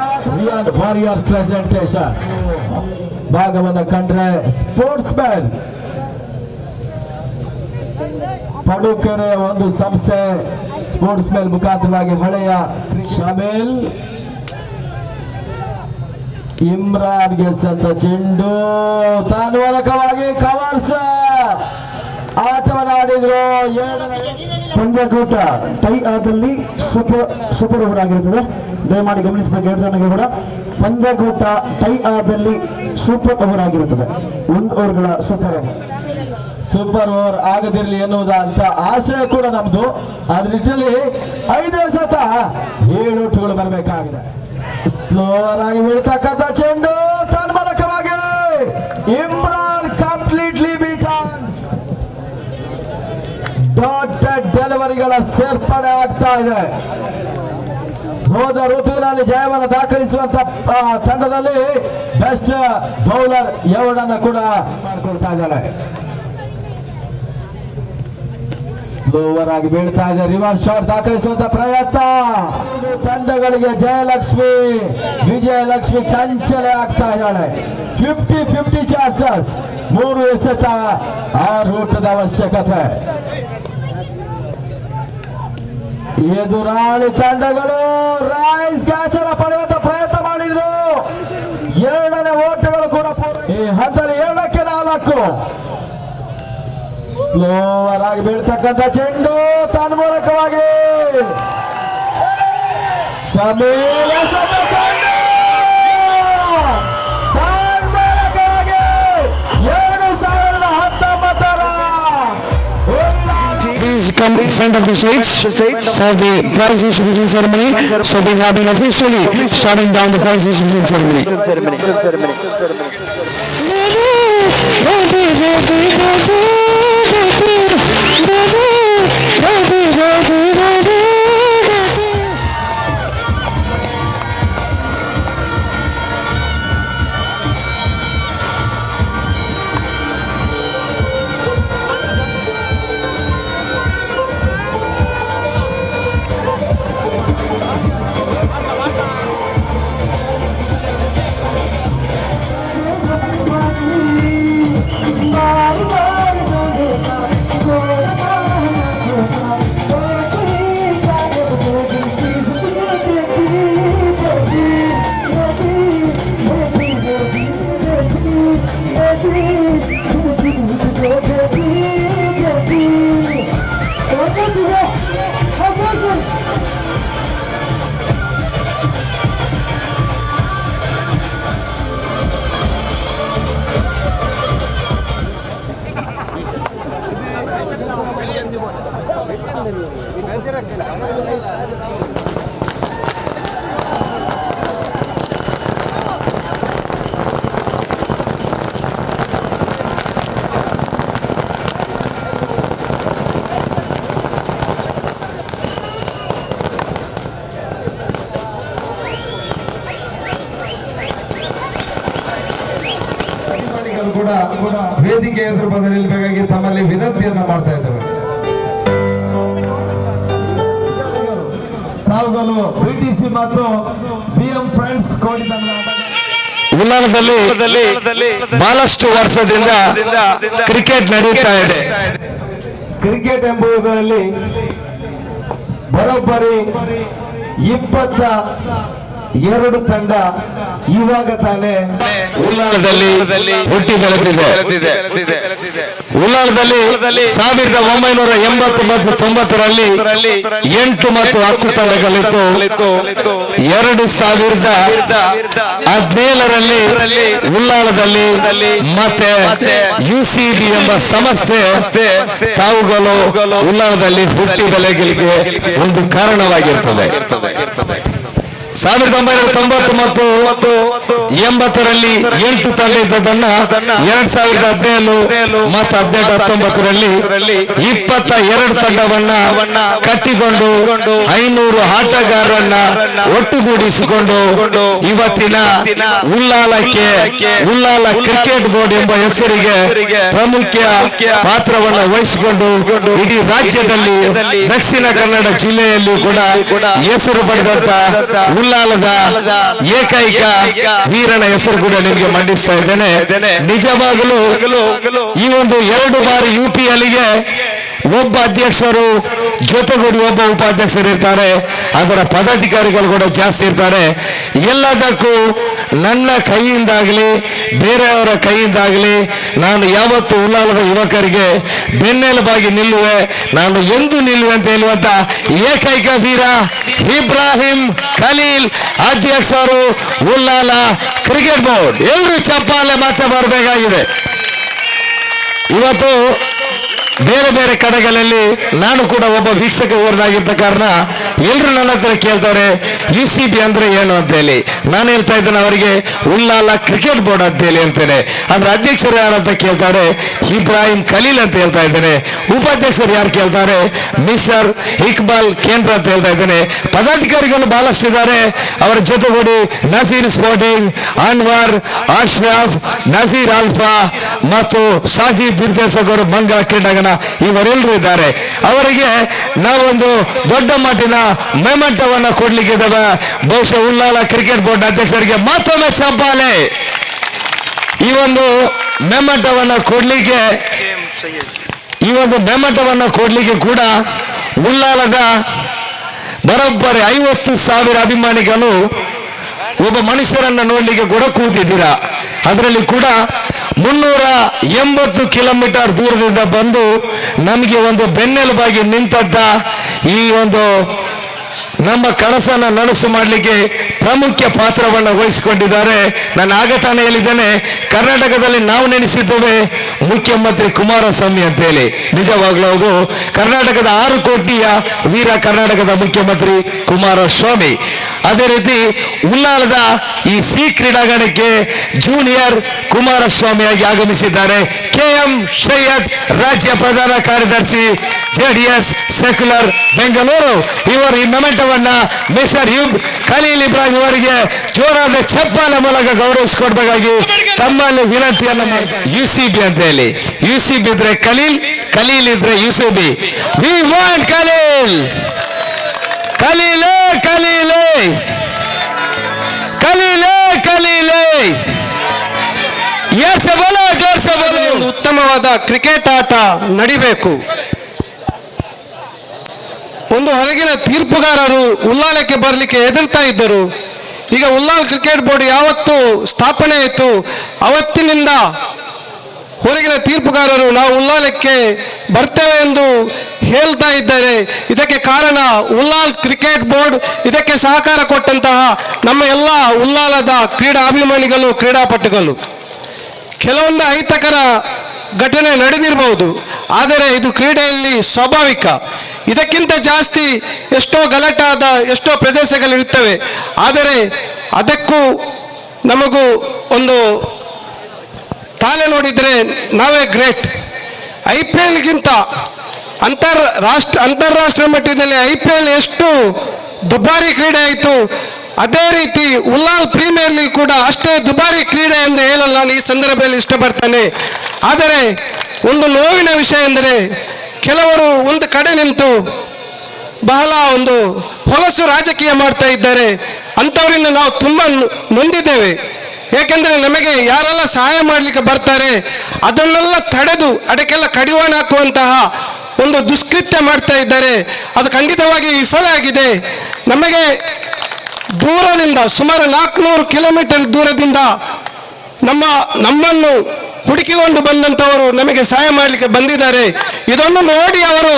ವಾರಿಯರ್ ಪ್ರೆಸೆಂಟೇಷನ್ ಭಾಗವನ್ನು ಕಂಡ್ರೆ ಸ್ಪೋರ್ಟ್ಸ್ ಮ್ಯಾನ್ ಪಡುಕೆರೆ ಒಂದು ಸಂಸ್ಥೆ ಸ್ಪೋರ್ಟ್ಸ್ ಮ್ಯಾನ್ ಮುಖಾಂತರವಾಗಿ ಹಳೆಯ ಶಾಮಿಲ್ ಇಮ್ರಾನ್ ಗೆದ್ದಂತ ಚೆಂಡು ತಾನ್ವಲಕವಾಗಿ ಕವರ್ಸ್ ಆಟವನ್ನು ಆಡಿದ್ರು. ಪಂದ್ಯಕೂಟ ಟೈ ಆದಲ್ಲಿ ಸೂಪರ್ ಓವರ್ ಆಗಿರುತ್ತದೆ. ದಯಮಾಡಿ ಗಮನಿಸಬೇಕು. 2 ಜನಗಳು ಕೂಡ ಪಂದ್ಯಕೂಟ ಟೈ ಆದಲ್ಲಿ ಸೂಪರ್ ಓವರ್ ಆಗಿರುತ್ತದೆ. 1 ಓವರ್ಗಳ ಸೂಪರ್ ಓವರ್ ಆಗದಿರಲಿ ಎನ್ನುವುದಂತ ಆಶಯ ಕೂಡ ನಮ್ದು. ಅದ್ರ ನಿಟ್ಟಿನಲ್ಲಿ 5 ಸತ 7 ಓಟುಗಳು ಬರಬೇಕಾಗಿದೆ. ಸ್ಲೋವರ್ ಆಗಿ ಬೀಳ್ತಕ್ಕಂಥ ಚೆಂಡು ತನ್ಮೂಲಕವಾಗಿ ಇಮ್ರಾನ್ ಕಂಪ್ಲೀಟ್ಲಿ ಬೀಟನ್. ದೊಡ್ಡ ಡೆಲಿವರಿಗಳ ಸೇರ್ಪಡೆ ಆಗ್ತಾ ಇದೆ. ಹೋದ ಋತುವಿನಲ್ಲಿ ಜಯವನ್ನು ದಾಖಲಿಸುವಂತ ತಂಡದಲ್ಲಿ ಬೆಸ್ಟ್ ಬೌಲರ್ ಎವರ್ಡ್ ಕೂಡ ಮಾಡಿಕೊಳ್ತಾ ಇದ್ದಾರೆ. ಸ್ಲೋವರ್ ಆಗಿ ಬೀಳ್ತಾ ಇದೆ. ರಿವರ್ಸ್ ಶಾಟ್ ದಾಖಲಿಸುವಂತ ಪ್ರಯತ್ನ. ತಂಡಗಳಿಗೆ ವಿಜಯಲಕ್ಷ್ಮಿ ಚಂಚಲ ಆಗ್ತಾ ಇದ್ದಾಳೆ. 50-50 ಚಾನ್ಸಸ್. 3 ಎಸೆತ 6 ಓಟದ ಅವಶ್ಯಕತೆ. ಎದುರಾಳಿ ತಂಡಗಳು ರೈಸ್ ಗಾಚರ ಪಡೆಯುವಂತ ಪ್ರಯತ್ನ ಮಾಡಿದ್ರು. 2ನೇ ಓಟಗಳು ಕೂಡ ಈ ಹಂತದಲ್ಲಿ 7ಕ್ಕೆ 4. ಸ್ಲೋವರ್ ಆಗಿ ಬೀಳ್ತಕ್ಕಂಥ ಚೆಂಡು ತನ್ಮೂಲಕವಾಗಿ Shameel ತನ್ಮೂಲಕವಾಗಿ 2019
Please come in front of the stage for the prize distribution ceremony. So we have been officially shutting down the prize distribution ceremony.
ಕೂಡ ವೇದಿಕೆ ಎದುರು ಬಂದು ನಿಲ್ಬೇಕಾಗಿ ತಮ್ಮಲ್ಲಿ ವಿನಂತಿಯನ್ನ ಮಾಡ್ತಾ ಇದ್ದೇವೆ. ತಾವುಗಳು ಬಿಟಿಸಿ ಮತ್ತು ಬಿಎಂ ಫ್ರೆಂಡ್ಸ್ ಕೋಡಿ
ಉಲ್ಲಾಳದಲ್ಲಿ ಬಹಳಷ್ಟು ವರ್ಷದಿಂದ ಕ್ರಿಕೆಟ್ ನಡೀತಾ ಇದೆ.
ಕ್ರಿಕೆಟ್ ಎಂಬುದರಲ್ಲಿ ಬರೋಬ್ಬರಿ 22 ತಂಡ ಇವಾಗ ತಾನೇ
ಉಲ್ಲಾಳದಲ್ಲಿ ಹುಟ್ಟಿ ಬೆಳೆದಿದೆ. ಉಲ್ಲಾಳದಲ್ಲಿ 1980 ಮತ್ತು 90ರಲ್ಲಿ 8 ಮತ್ತು 10 ತಂಡಗಳಿತ್ತು. 2017ರಲ್ಲಿ ಉಲ್ಲಾಳದಲ್ಲಿ ಮತ್ತೆ UCB ಎಂಬ ಸಂಸ್ಥೆ ತಾವುಗಳು ಉಲ್ಲಾಳದಲ್ಲಿ ಹುಟ್ಟಿ ಬೆಳೆಗಳಿಗೆ ಒಂದು ಕಾರಣವಾಗಿರ್ತದೆ. 1990 ಮತ್ತು 80ರಲ್ಲಿ 8 ತಂಡ ಇದ್ದದನ್ನ 2017 ಮತ್ತು 18-19ರಲ್ಲಿ 22 ತಂಡವನ್ನ ಕಟ್ಟಿಕೊಂಡು 500 ಆಟಗಾರರನ್ನ ಒಟ್ಟುಗೂಡಿಸಿಕೊಂಡು ಇವತ್ತಿನ ಉಲ್ಲಾಳ ಕ್ರಿಕೆಟ್ ಬೋರ್ಡ್ ಎಂಬ ಹೆಸರಿಗೆ ಪ್ರಮುಖ ಪಾತ್ರವನ್ನು ವಹಿಸಿಕೊಂಡು ಇಡೀ ರಾಜ್ಯದಲ್ಲಿ ದಕ್ಷಿಣ ಕನ್ನಡ ಜಿಲ್ಲೆಯಲ್ಲಿ ಕೂಡ ಹೆಸರು ಪಡೆದಂತ ಉಲ್ಲಾಳದ ಏಕೈಕ ವೀರನ ಹೆಸರು ಕೂಡ ನಿಮಗೆ ಮಂಡಿಸ್ತಾ ಇದ್ದೇನೆ. ನಿಜವಾಗಲೂ ಈ ಒಂದು 2 ಬಾರಿ UPLಗೆ ಒಬ್ಬ ಅಧ್ಯಕ್ಷರು ಜೊತೆಗೂಡಿ ಒಬ್ಬ ಉಪಾಧ್ಯಕ್ಷರು ಇರ್ತಾರೆ. ಅದರ ಪದಾಧಿಕಾರಿಗಳು ಕೂಡ ಜಾಸ್ತಿ ಇರ್ತಾರೆ. ಎಲ್ಲದಕ್ಕೂ ನನ್ನ ಕೈಯಿಂದಾಗಲಿ ಬೇರೆಯವರ ಕೈಯಿಂದಾಗಲಿ ನಾನು ಯಾವತ್ತು ಉಲ್ಲಾಳದ ಯುವಕರಿಗೆ ಬೆನ್ನೆಲುಬಾಗಿ ನಿಲ್ಲುವೆ, ನಾನು ಎಂದು ನಿಲ್ಲುವೆ ಅಂತ ಹೇಳುವಂತ ಏಕೈಕ ವೀರ ಇಬ್ರಾಹಿಂ ಖಲೀಲ್ ಅಧ್ಯಕ್ಷರು ಉಲ್ಲಾಳ ಕ್ರಿಕೆಟ್ ಬೋರ್ಡ್. ಎಲ್ಲರೂ ಚಪ್ಪಾಳೆ ಮತ್ತೆ ಬರಬೇಕಾಗಿದೆ. ಇವತ್ತು ಬೇರೆ ಬೇರೆ ಕಡೆಗಳಲ್ಲಿ ನಾನು ಕೂಡ ಒಬ್ಬ ವೀಕ್ಷಕ ಊರಿನಾಗಿದ್ದ ಕಾರಣ ಎಲ್ಲರೂ ನನ್ನ ಹತ್ರ ಕೇಳ್ತಾರೆ UCB ಅಂದ್ರೆ ಏನು ಅಂತ ಹೇಳಿ. ನಾನು ಹೇಳ್ತಾ ಇದ್ದೇನೆ ಅವರಿಗೆ ಉಲ್ಲಾಳ ಕ್ರಿಕೆಟ್ ಬೋರ್ಡ್ ಅಂತ ಹೇಳಿ ಹೇಳ್ತೇನೆ. ಅದ್ರ ಅಧ್ಯಕ್ಷರು ಯಾರು ಅಂತ ಕೇಳ್ತಾರೆ, ಇಬ್ರಾಹಿಂ ಖಲೀಲ್ ಅಂತ ಹೇಳ್ತಾ ಇದ್ದೇನೆ. ಉಪಾಧ್ಯಕ್ಷರು ಯಾರು ಕೇಳ್ತಾರೆ, ಮಿಸ್ಟರ್ ಇಕ್ಬಾಲ್ ಕೇಂದ್ರ ಅಂತ ಹೇಳ್ತಾ ಇದ್ದೇನೆ. ಪದಾಧಿಕಾರಿಗಳು ಬಹಳಷ್ಟು ಇದ್ದಾರೆ. ಅವರ ಜೊತೆಗೂಡಿ ನಜೀರ್ ಸ್ಪೋರ್ಟಿಂಗ್, ಅನ್ವರ್, ಅಶ್ರಫ್, ನಜೀರ್ ಆಲ್ಫಾ ಮತ್ತು ಸಾಜಿದ್ ನಿರ್ದೇಶಕರು ಮಂಗಳ ಕ್ರೀಡಾಂಗಣ ಇವರೆಲ್ಲರೂ ಇದ್ದಾರೆ. ಅವರಿಗೆ ನಾವೊಂದು ದೊಡ್ಡ ಮಟ್ಟಿನ ಮೆಮೆಂಟೋವನ್ನು ಕೊಡ್ಲಿಕ್ಕೆ ಇದ್ದಾವೆ. ಬಹುಶಃ ಉಲ್ಲಾಳ ಕ್ರಿಕೆಟ್ ಬೋರ್ಡ್ ಅಧ್ಯಕ್ಷರಿಗೆ ಮತ್ತೊಮ್ಮೆ ಚಪ್ಪಾಳೆ. ಈ ಒಂದು ಮೆಮೆಂಟೋವನ್ನು ಕೊಡ್ಲಿಕ್ಕೆ ಕೂಡ ಉಲ್ಲಾಳದ ಬರೋಬ್ಬರಿ 50,000 ಅಭಿಮಾನಿಗಳು ಒಬ್ಬ ಮನುಷ್ಯರನ್ನ ನೋಡ್ಲಿಕ್ಕೆ ಕೂಡ ಕೂತಿದ್ದೀರಾ. ಅದರಲ್ಲಿ ಕೂಡ 380 ಕಿಲೋಮೀಟರ್ ದೂರದಿಂದ ಬಂದು ನಮಗೆ ಒಂದು ಬೆನ್ನೆಲುಬಾಗಿ ನಿಂತಂತ ಈ ಒಂದು ನಮ್ಮ ಕನಸನ್ನ ನನಸು ಮಾಡಲಿಕ್ಕೆ ಪ್ರಮುಖ ಪಾತ್ರವನ್ನು ವಹಿಸಿಕೊಂಡಿದ್ದಾರೆ. ನಾನು ಆಗತಾನೆ ಹೇಳಿದ್ದೇನೆ, ಕರ್ನಾಟಕದಲ್ಲಿ ನಾವು ನೆನೆಸಿದ್ದೇವೆ ಮುಖ್ಯಮಂತ್ರಿ ಕುಮಾರಸ್ವಾಮಿ ಅಂತ ಹೇಳಿ. ನಿಜವಾಗ್ಲೂ ಹೌದು, ಕರ್ನಾಟಕದ 6 ಕೋಟಿಯ ವೀರ ಕರ್ನಾಟಕದ ಮುಖ್ಯಮಂತ್ರಿ ಕುಮಾರಸ್ವಾಮಿ. ಅದೇ ರೀತಿ ಉಲ್ಲಾಳದ ಈ ಸಿ ಕ್ರೀಡಾಂಗಣಕ್ಕೆ ಜೂನಿಯರ್ ಕುಮಾರಸ್ವಾಮಿಯಾಗಿ ಆಗಮಿಸಿದ್ದಾರೆ KM ಸೈಯದ್, ರಾಜ್ಯ ಪ್ರಧಾನ ಕಾರ್ಯದರ್ಶಿ JDS ಸೆಕ್ಯುಲರ್ ಬೆಂಗಳೂರು. ಇವರು ಈ ಮೊಮೆಂಟವನ್ನ ಮಿಸ್ಟರ್ ಖಲೀಲ್ ಇಬ್ರಾಹಿಂ ಅವರಿಗೆ ಜೋರಾದ ಚಪ್ಪಾಳೆ ಮೂಲಕ ಗೌರವಿಸಿಕೊಡ್ಬೇಕಾಗಿ ತಮ್ಮಲ್ಲಿ ವಿನಂತಿಯನ್ನು ಮಾಡ್ತಾರೆ. UCB ಅಂತ ಹೇಳಿ, UCB ಇದ್ರೆ ಖಲೀಲ್, ಖಲೀಲ್ ಇದ್ರೆ UCB. ವಿ ವಾಂಟ್ ಖಲೀಲ್, ಖಲೀಲೇ ಖಲೀಲೇ ಖಲೀಲೇ ಖಲೀಲೇ. ಎಸ್ ಬೋಲೋ, ಜೋರ್ಸೆ ಬೋಲೋ.
ಉತ್ತಮವಾದ ಕ್ರಿಕೆಟ್ ಆಟ ನಡಿಬೇಕು. ಒಂದು ಹೊರಗಿನ ತೀರ್ಪುಗಾರರು ಉಲ್ಲಾಳಕ್ಕೆ ಬರಲಿಕ್ಕೆ ಹೆದರ್ತಾ ಇದ್ದರು. ಈಗ ಉಲ್ಲಾಳ ಕ್ರಿಕೆಟ್ ಬೋರ್ಡ್ ಯಾವತ್ತು ಸ್ಥಾಪನೆ ಆಯಿತು ಅವತ್ತಿನಿಂದ ಹೊರಗಿನ ತೀರ್ಪುಗಾರರು ನಾವು ಉಲ್ಲಾಳಕ್ಕೆ ಬರ್ತೇವೆ ಎಂದು ಹೇಳ್ತಾ ಇದ್ದಾರೆ. ಇದಕ್ಕೆ ಕಾರಣ ಉಲ್ಲಾಳ ಕ್ರಿಕೆಟ್ ಬೋರ್ಡ್. ಇದಕ್ಕೆ ಸಹಕಾರ ಕೊಟ್ಟಂತಹ ನಮ್ಮ ಎಲ್ಲ ಉಲ್ಲಾಳದ ಕ್ರೀಡಾಭಿಮಾನಿಗಳು, ಕ್ರೀಡಾಪಟುಗಳು. ಕೆಲವೊಂದು ಅಹಿತಕರ ಘಟನೆ ನಡೆದಿರಬಹುದು, ಆದರೆ ಇದು ಕ್ರೀಡೆಯಲ್ಲಿ ಸ್ವಾಭಾವಿಕ. ಇದಕ್ಕಿಂತ ಜಾಸ್ತಿ ಎಷ್ಟೋ ಗಲಾಟಾದ ಎಷ್ಟೋ ಪ್ರದೇಶಗಳಿರುತ್ತವೆ. ಆದರೆ ಅದಕ್ಕೂ ನಮಗೂ ಒಂದು ತಾಳೆ ನೋಡಿದರೆ ನಾವೇ ಗ್ರೇಟ್. IPLಗಿಂತ ಅಂತಾರಾಷ್ಟ್ರೀಯ ಮಟ್ಟದಲ್ಲಿ IPL ಎಷ್ಟು ದುಬಾರಿ ಕ್ರೀಡೆ ಆಯಿತು. ಅದೇ ರೀತಿ ಉಲ್ಲಾಲ್ ಪ್ರೀಮಿಯರ್ ಲೀಗ್ ಕೂಡ ಅಷ್ಟೇ ದುಬಾರಿ ಕ್ರೀಡೆ ಎಂದು ಹೇಳಲು ನಾನು ಈ ಸಂದರ್ಭದಲ್ಲಿ ಇಷ್ಟಪಡ್ತೇನೆ. ಆದರೆ ಒಂದು ನೋವಿನ ವಿಷಯ ಎಂದರೆ ಕೆಲವರು ಒಂದು ಕಡೆ ನಿಂತು ಬಹಳ ಒಂದು ಹೊಲಸು ರಾಜಕೀಯ ಮಾಡ್ತಾ ಇದ್ದಾರೆ. ಅಂಥವರಿಂದ ನಾವು ತುಂಬ ನೊಂದಿದ್ದೇವೆ. ಏಕೆಂದರೆ ನಮಗೆ ಯಾರೆಲ್ಲ ಸಹಾಯ ಮಾಡಲಿಕ್ಕೆ ಬರ್ತಾರೆ ಅದನ್ನೆಲ್ಲ ತಡೆದು ಅದಕ್ಕೆಲ್ಲ ಕಡಿವಾಣ ಹಾಕುವಂತಹ ಒಂದು ದುಷ್ಕೃತ್ಯ ಮಾಡ್ತಾ ಇದ್ದಾರೆ. ಅದು ಖಂಡಿತವಾಗಿ ವಿಫಲ ಆಗಿದೆ. ನಮಗೆ ದೂರದಿಂದ ಸುಮಾರು 400 ಕಿಲೋಮೀಟರ್ ದೂರದಿಂದ ನಮ್ಮನ್ನು ಹುಡುಕಿಕೊಂಡು ಬಂದಂಥವರು ನಮಗೆ ಸಹಾಯ ಮಾಡಲಿಕ್ಕೆ ಬಂದಿದ್ದಾರೆ. ಇದನ್ನು ನೋಡಿ ಅವರು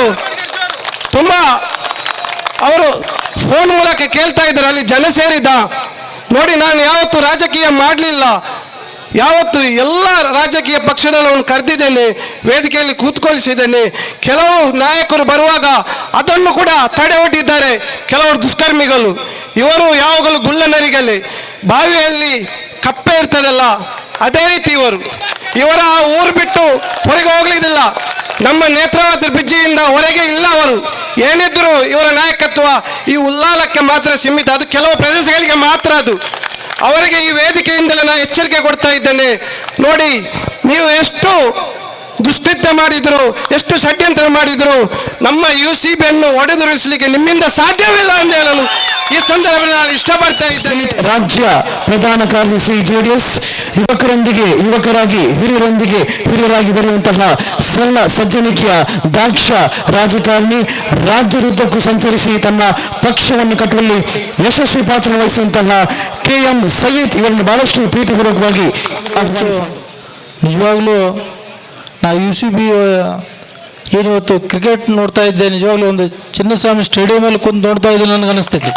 ಫೋನ್ ಮೂಲಕ ಕೇಳ್ತಾ ಇದ್ದಾರೆ, ಅಲ್ಲಿ ಜನ ಸೇರಿದ ನೋಡಿ. ನಾನು ಯಾವತ್ತು ರಾಜಕೀಯ ಮಾಡಲಿಲ್ಲ, ಯಾವತ್ತು ಎಲ್ಲ ರಾಜಕೀಯ ಪಕ್ಷದವರನ್ನು ಕರೆದಿದ್ದೇನೆ, ವೇದಿಕೆಯಲ್ಲಿ ಕೂತ್ಕೊಳಿಸಿದ್ದೇನೆ. ಕೆಲವು ನಾಯಕರು ಬರುವಾಗ ಅದನ್ನು ಕೂಡ ತಡೆ ಒಡ್ಡಿದ್ದಾರೆ ಕೆಲವರು ದುಷ್ಕರ್ಮಿಗಳು. ಇವರು ಯಾವಾಗಲೂ ಗುಳ್ಳನರಿಗಲ್ಲಿ ಬಾವಿಯಲ್ಲಿ ಕಪ್ಪೆ ಇರ್ತದಲ್ಲ ಅದೇ ರೀತಿ ಇವರ ಊರು ಬಿಟ್ಟು ಹೊರಗೆ ಹೋಗ್ಲಿಕ್ಕಿಲ್ಲ. ನಮ್ಮ ನೇತ್ರಾವತಿ ಬ್ರಿಡ್ಜಿಯಿಂದ ಹೊರಗೆ ಇಲ್ಲ. ಅವರು ಏನಿದ್ರು ಇವರ ನಾಯಕತ್ವ ಈ ಉಲ್ಲಾಲಕ್ಕೆ ಮಾತ್ರ ಸೀಮಿತ, ಅದು ಕೆಲವು ಪ್ರದೇಶಗಳಿಗೆ ಮಾತ್ರ. ಅದು ಅವರಿಗೆ ಈ ವೇದಿಕೆಯಿಂದಲೇ ನಾನು ಎಚ್ಚರಿಕೆ ಕೊಡ್ತಾ ಇದ್ದೇನೆ. ನೋಡಿ, ನೀವು ಎಷ್ಟು ದುಷ್ಕೃತ್ಯ ಮಾಡಿದ್ರು, ಎಷ್ಟು ಷಡ್ಯಂತ್ರ ಮಾಡಿದ್ರು, ನಮ್ಮ UCB ಅನ್ನು ಒಡೆದುರುಳಿಸಲಿಕ್ಕೆ ನಿಮ್ಮಿಂದ ಸಾಧ್ಯವಿಲ್ಲ ಎಂದು ಹೇಳಲು ಈ ಸಂದರ್ಭದಲ್ಲಿ ನಾನು ಇಷ್ಟಪಡ್ತಾ ಇದ್ದೇನೆ.
ರಾಜ್ಯ ಪ್ರಧಾನ ಕಾರ್ಯದರ್ಶಿ JDS ಯುವಕರಾಗಿ ಹಿರಿಯರೊಂದಿಗೆ ಹಿರಿಯರಾಗಿ ಬರುವಂತಹ ಸರಳ ಸಜ್ಜನಿಕೆಯ ದಾಕ್ಷ ರಾಜಕಾರಣಿ, ರಾಜ್ಯದುದ್ದಕ್ಕೂ ಸಂಚರಿಸಿ ತನ್ನ ಪಕ್ಷವನ್ನು ಕಟ್ಟುವಲ್ಲಿ ಯಶಸ್ವಿ ಪಾತ್ರ ವಹಿಸುವಂತಹ KM ಸೈಯದ್ ಇವರನ್ನು ಬಹಳಷ್ಟು ಪ್ರೀತಿಪೂರ್ವಕವಾಗಿ
ನಿಜವಾಗ್ಲೂ ನಾವು UCB ಏನಿವತ್ತು ಕ್ರಿಕೆಟ್ ನೋಡ್ತಾ ಇದ್ದೆ. ನಿಜವಾಗ್ಲೂ ಒಂದು ಚಿನ್ನಸ್ವಾಮಿ ಸ್ಟೇಡಿಯಮಲ್ಲಿ ಕುಂತು ನೋಡ್ತಾ ಇದ್ದು ನನಗೆ ಅನಿಸ್ತೈತಿ.